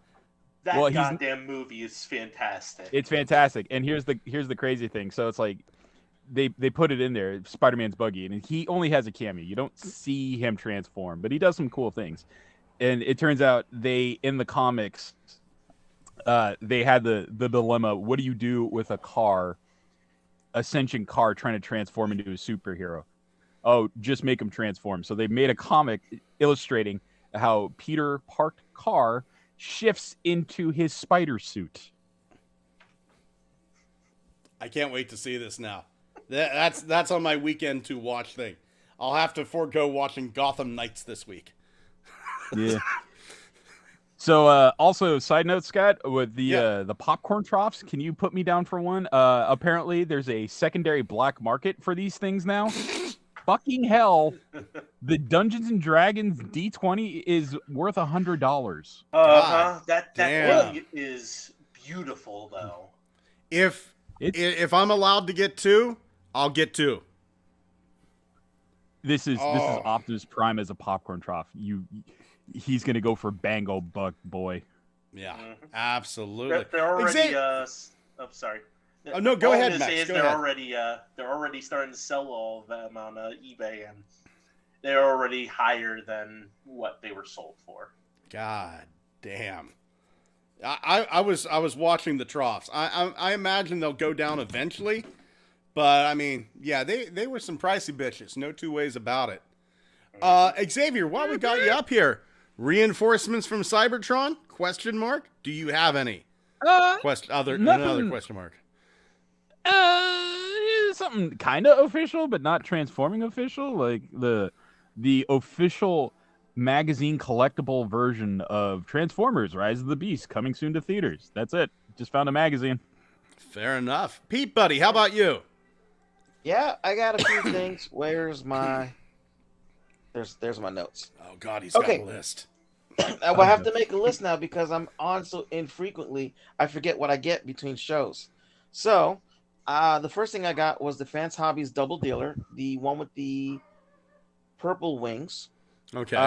That goddamn movie is fantastic. It's fantastic. And here's the crazy thing. So it's like they put it in there, Spider-Man's buggy, and he only has a cameo. You don't see him transform, but he does some cool things. And it turns out in the comics, they had the dilemma, what do you do with a sentient car trying to transform into a superhero? Oh, just make him transform. So they made a comic illustrating how Peter Parked Car shifts into his spider suit. I can't wait to see this now. That's on my weekend to watch thing. I'll have to forego watching Gotham Knights this week. Yeah. So, also, side note, Scott, with the popcorn troughs, can you put me down for one? Apparently, there's a secondary black market for these things now. Fucking hell, the Dungeons and Dragons D20 is worth $100. That one is beautiful, though. If I'm allowed to get two, I'll get two. This is Optimus Prime as a popcorn trough. He's gonna go for Bango Buck boy. Yeah, absolutely. They're already. Sorry. Oh no, go ahead, Max. They're already starting to sell all of them on eBay, and they're already higher than what they were sold for. God damn. I was watching the troughs. I imagine they'll go down eventually, but I mean, yeah, they were some pricey bitches. No two ways about it. Xavier, while we got you up here, reinforcements from Cybertron? Question mark. Do you have any? Another question mark. Something kind of official, but not transforming official. Like the official magazine collectible version of Transformers: Rise of the Beast coming soon to theaters. That's it. Just found a magazine. Fair enough. Pete, buddy, how about you? Yeah, I got a few things. Where's my? There's my notes. Oh God, he's got a list. I will have to make a list now because I'm on so infrequently. I forget what I get between shows. So, the first thing I got was the Fans Hobbies Double Dealer, the one with the purple wings. Okay.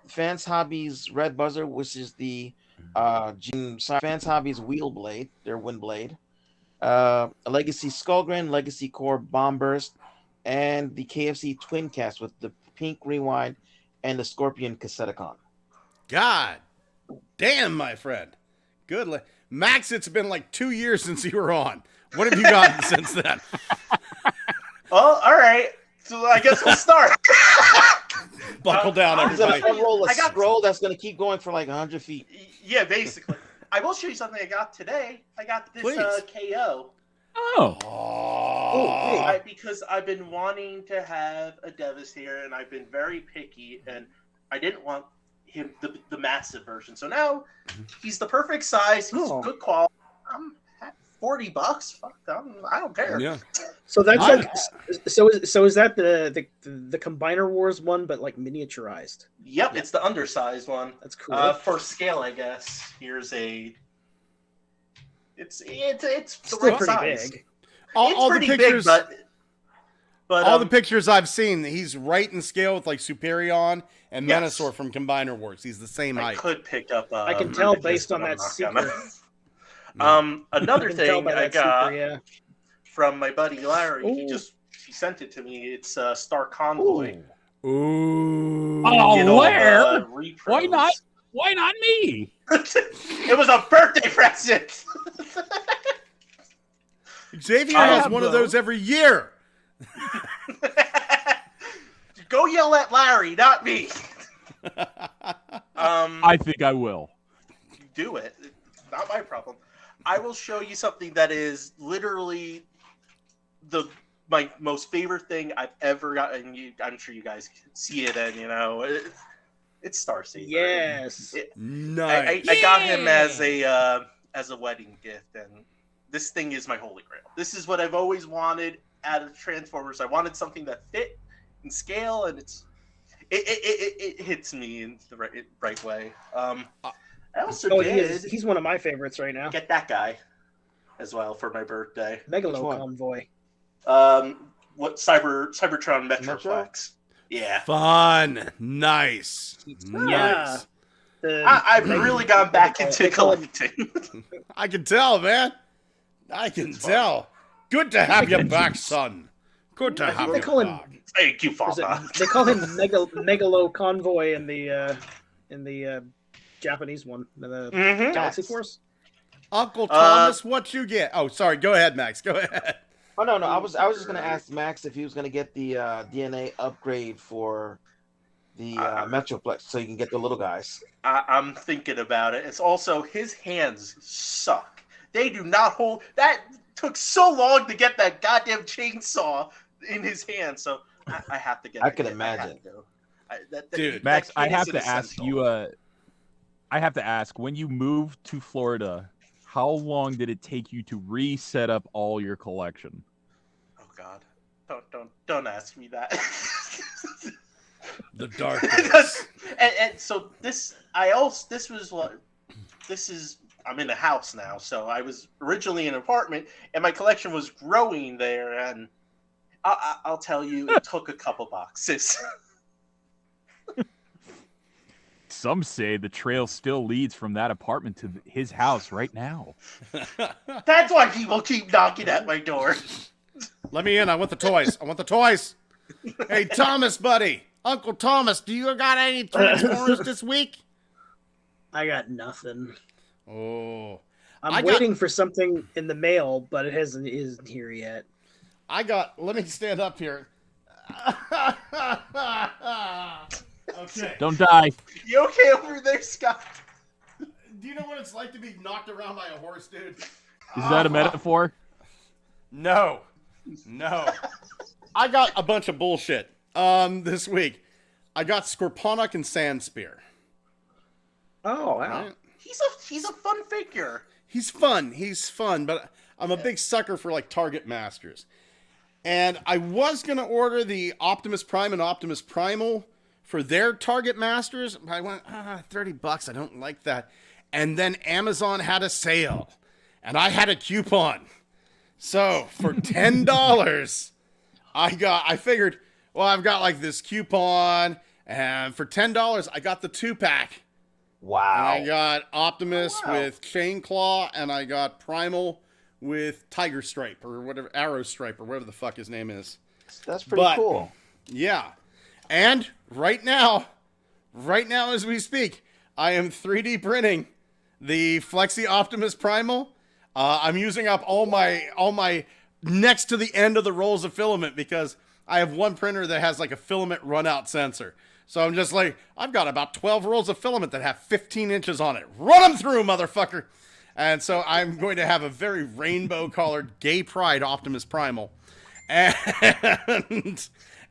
Fans Hobbies Red Buzzer, which is the Fans Hobbies Wheel Blade, their wind blade. A Legacy Skullgrin, Legacy Core Bomb Burst, and the KFC Twin Cast with the Pink Rewind and the Scorpion Cassetticon. God damn, my friend. Good. Max, it's been like 2 years since you were on. What have you gotten since then? Well, all right. So I guess we'll start. Buckle down, everybody. I'm roll a scroll that's going to keep going for like 100 feet. Yeah, basically. I will show you something I got today. I got this KO. Oh. Because I've been wanting to have a Devastator, and I've been very picky, and I didn't want him the massive version. So now he's the perfect size. He's good quality. I'm at $40. Fuck, I don't care. Yeah. So that's so is that the Combiner Wars one, but like miniaturized? Yep, it's the undersized one. That's cool. For scale, I guess. Here's a. It's the still right pretty size. big. All the pictures, but all the pictures I've seen, he's right in scale with like Superion and Menasor from Combiner Wars. He's the same height. I could pick up. I can tell based on that secret. Another thing I got from my buddy Larry. He sent it to me. It's Star Convoy. Ooh. Oh, where? Why not? Why not me? It was a birthday present. Xavier has one of those every year. Go yell at Larry, not me. I think I will. Do it. Not my problem. I will show you something that is literally my most favorite thing I've ever gotten. I'm sure you guys see it, and it's Starsaver. Yes. Nice. I got him as a wedding gift, and this thing is my holy grail. This is what I've always wanted out of Transformers. I wanted something that fit in scale, and it hits me in the right way. I also did. He's one of my favorites right now. Get that guy as well for my birthday. Megalo Convoy. What Cybertron Metroplex? Yeah. Fun. Nice. Yeah. I've really gone back into collecting. I can tell, man. I can tell. Good to have you back, son. Good to have you back. Thank you, Father. They call him Megalo Convoy in the Japanese one, the Galaxy Force. Uncle Thomas, what you get? Oh, sorry. Go ahead, Max. Go ahead. Oh no, I was just gonna ask Max if he was gonna get the DNA upgrade for the Metroplex, so you can get the little guys. I'm thinking about it. It's also his hands suck. They do not hold. That took so long to get that goddamn chainsaw in his hand. So I have to get. I can imagine. Dude, Max, I have to ask you. I have to ask, when you moved to Florida, how long did it take you to reset up all your collection? Oh God, don't ask me that. The darkness. and so I'm in a house now, so I was originally in an apartment, and my collection was growing there, and I'll tell you, it took a couple boxes. Some say the trail still leads from that apartment to his house right now. That's why people keep knocking at my door. Let me in. I want the toys. I want the toys. Hey, Thomas, buddy. Uncle Thomas, do you got any Transformers this week? I got nothing. Oh. I'm waiting for something in the mail, but it isn't here yet. Let me stand up here. Okay. Don't die. You okay over there, Scott? Do you know what it's like to be knocked around by a horse, dude? Is that a metaphor? No. I got a bunch of bullshit this week. I got Scorponok and Sandspear. Oh, wow. Right? He's a fun figure. He's fun, but I'm a big sucker for like Target Masters. And I was going to order the Optimus Prime and Optimus Primal for their Target Masters. I went, $30. I don't like that. And then Amazon had a sale. And I had a coupon. So for $10, I figured, well, I've got like this coupon. And for $10, I got the 2-pack. Wow. And I got Optimus with Chain Claw, and I got Primal with Tiger Stripe, or whatever, Arrow Stripe, or whatever the fuck his name is. That's pretty cool. Yeah. And right now as we speak, I am 3D printing the Flexi Optimus Primal. I'm using up all my next to the end of the rolls of filament because I have one printer that has like a filament run out sensor. So I'm just like, I've got about 12 rolls of filament that have 15 inches on it. Run them through, motherfucker. And so I'm going to have a very rainbow-colored Gay Pride Optimus Primal. And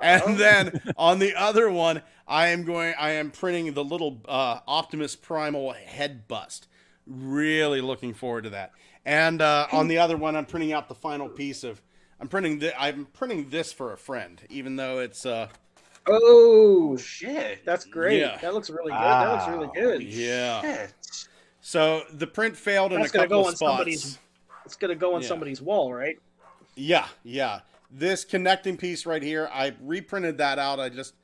then on the other one, I am printing the little Optimus Primal head bust. Really looking forward to that. And on the other one, I'm printing out the final piece of. I'm printing this for a friend, even though it's. Oh shit! That's great. Yeah. That looks really good. That looks really good. Yeah. Shit. So the print failed in a couple of spots. It's gonna go on somebody's wall, right? Yeah. This connecting piece right here, I reprinted that out. I just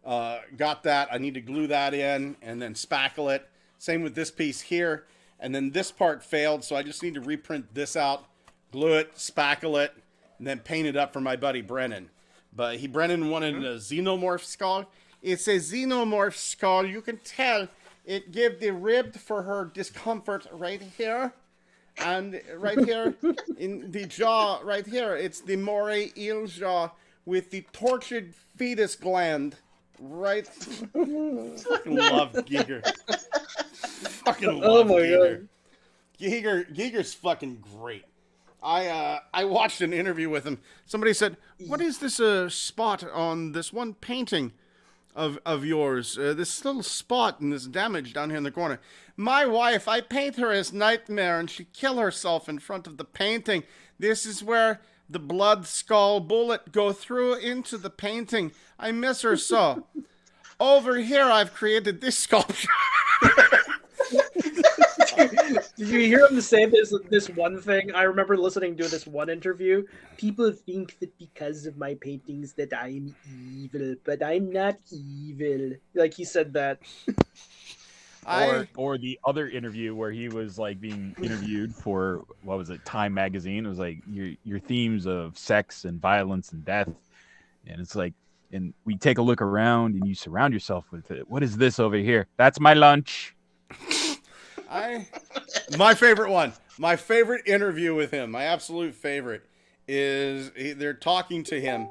got that. I need to glue that in and then spackle it. Same with this piece here. And then this part failed, so I just need to reprint this out, glue it, spackle it, and then paint it up for my buddy Brennan. But Brennan wanted a xenomorph skull. It's a xenomorph skull. You can tell it gave the rib for her discomfort right here. And right here in the jaw, right here, it's the moray eel jaw with the tortured fetus gland. Right? Fucking love Giger. Fucking love Giger. Giger's fucking great. I watched an interview with him. Somebody said, "What is this spot on this one painting of yours? This little spot and this damage down here in the corner. My wife, I paint her as Nightmare, and she kill herself in front of the painting. This is where the blood skull bullet go through into the painting. I miss her so. Over here, I've created this sculpture." Did you hear him say this one thing? I remember listening to this one interview. People think that because of my paintings that I'm evil, but I'm not evil. Like, he said that. Or the other interview where he was like being interviewed for, what was it, Time magazine. It was like your themes of sex and violence and death, and it's like, and we take a look around and you surround yourself with it. What is this over here? That's my lunch. My favorite interview with him, my absolute favorite, is they're talking to him,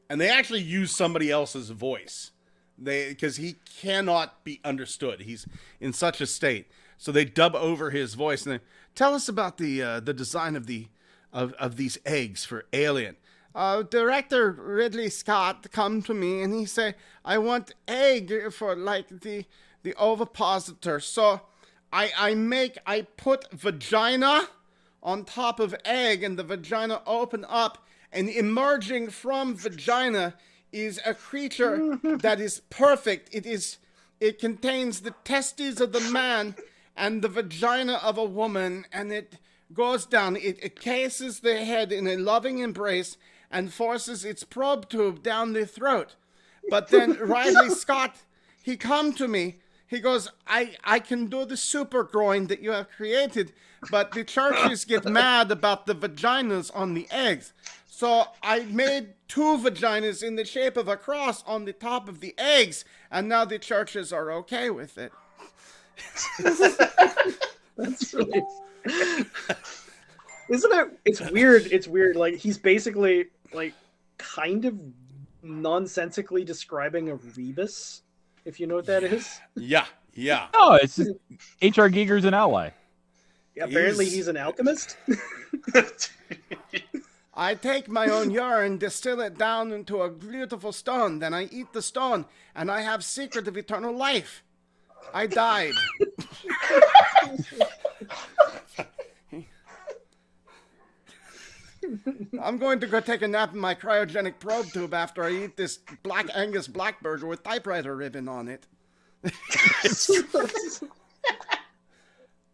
and they actually use somebody else's voice. Because he cannot be understood. He's in such a state. So they dub over his voice and they tell us about the design of these eggs for Alien. Director Ridley Scott come to me and he say, "I want egg for like the ovipositor." So I put vagina on top of egg, and the vagina open up, and emerging from vagina is a creature that is perfect. It contains the testes of the man and the vagina of a woman, and it goes down. It cases the head in a loving embrace and forces its probe tube down the throat. But then Ridley Scott, he come to me. He goes, I can do the super groin that you have created, but the churches get mad about the vaginas on the eggs. So I made 2 vaginas in the shape of a cross on the top of the eggs, and now the churches are okay with it. That's really... Isn't it? It's weird. It's weird. Like, he's basically, like, kind of nonsensically describing a rebus, if you know what that is. Yeah. Oh, it's just H.R. Giger's an ally. Yeah, apparently he's an alchemist. I take my own urine, distill it down into a beautiful stone, then I eat the stone, and I have secret of eternal life. I died. I'm going to go take a nap in my cryogenic probe tube after I eat this Black Angus black burger with typewriter ribbon on it.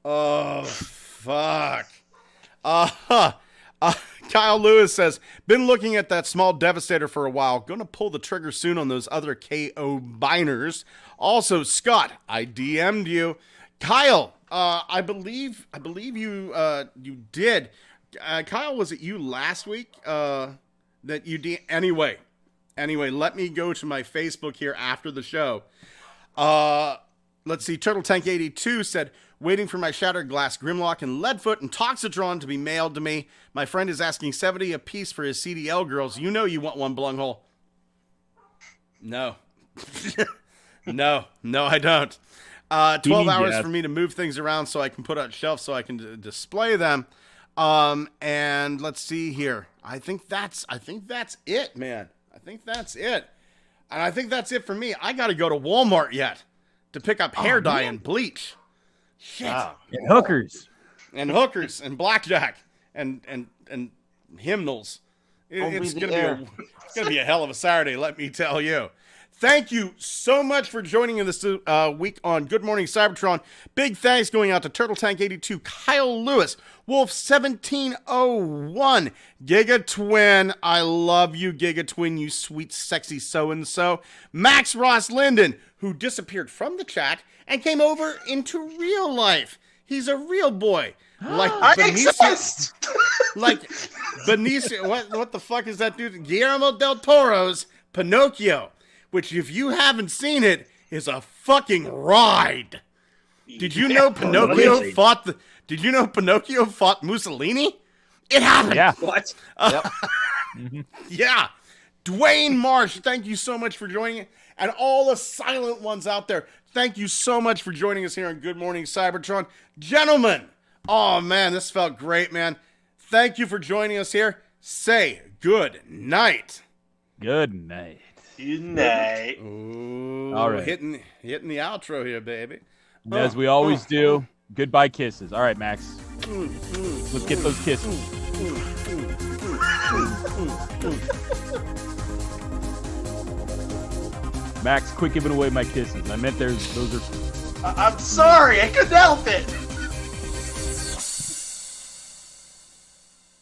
Oh, fuck. Kyle Lewis says, been looking at that small Devastator for a while. Gonna pull the trigger soon on those other KO biners. Also, Scott, I DM'd you. Kyle, I believe you did. Kyle, was it you last week that you did? Anyway, let me go to my Facebook here after the show. Let's see. Turtle Tank 82 said, waiting for my Shattered Glass Grimlock and Leadfoot and Toxitron to be mailed to me. My friend is asking $70 a piece for his CDL girls. You know you want one, Blunghole. No. No, I don't. 12 hours for me to move things around so I can put out shelves so I can display them. And let's see here. I think that's it, man. I think that's it. And I think that's it for me. I got to go to Walmart yet to pick up hair dye and bleach. Shit. Wow. And hookers. And blackjack and hymnals. It's gonna be a hell of a Saturday, let me tell you. Thank you so much for joining in this week on Good Morning Cybertron. Big thanks going out to Turtle Tank 82, Kyle Lewis, Wolf 1701, Giga Twin. I love you, Giga Twin, you sweet, sexy so-and-so. Max Ross Linden, who disappeared from the chat and came over into real life. He's a real boy. Like Benicio. Like Benicio. What the fuck is that dude? Guillermo del Toro's Pinocchio. Which, if you haven't seen it, is a fucking ride. Did you know Pinocchio fought Did you know Pinocchio fought Mussolini? It happened. Yeah. What? Yep. Yeah. Dwayne Marsh, thank you so much for joining. And all the silent ones out there, thank you so much for joining us here on Good Morning Cybertron. Gentlemen, oh man, this felt great, man. Thank you for joining us here. Say good night. Good night. Good night. Ooh, all right. Hitting the outro here, baby. As we always do, goodbye kisses. All right, Max. Let's get those kisses. Max, quit giving away my kisses. I meant those are... I'm sorry, I couldn't help it.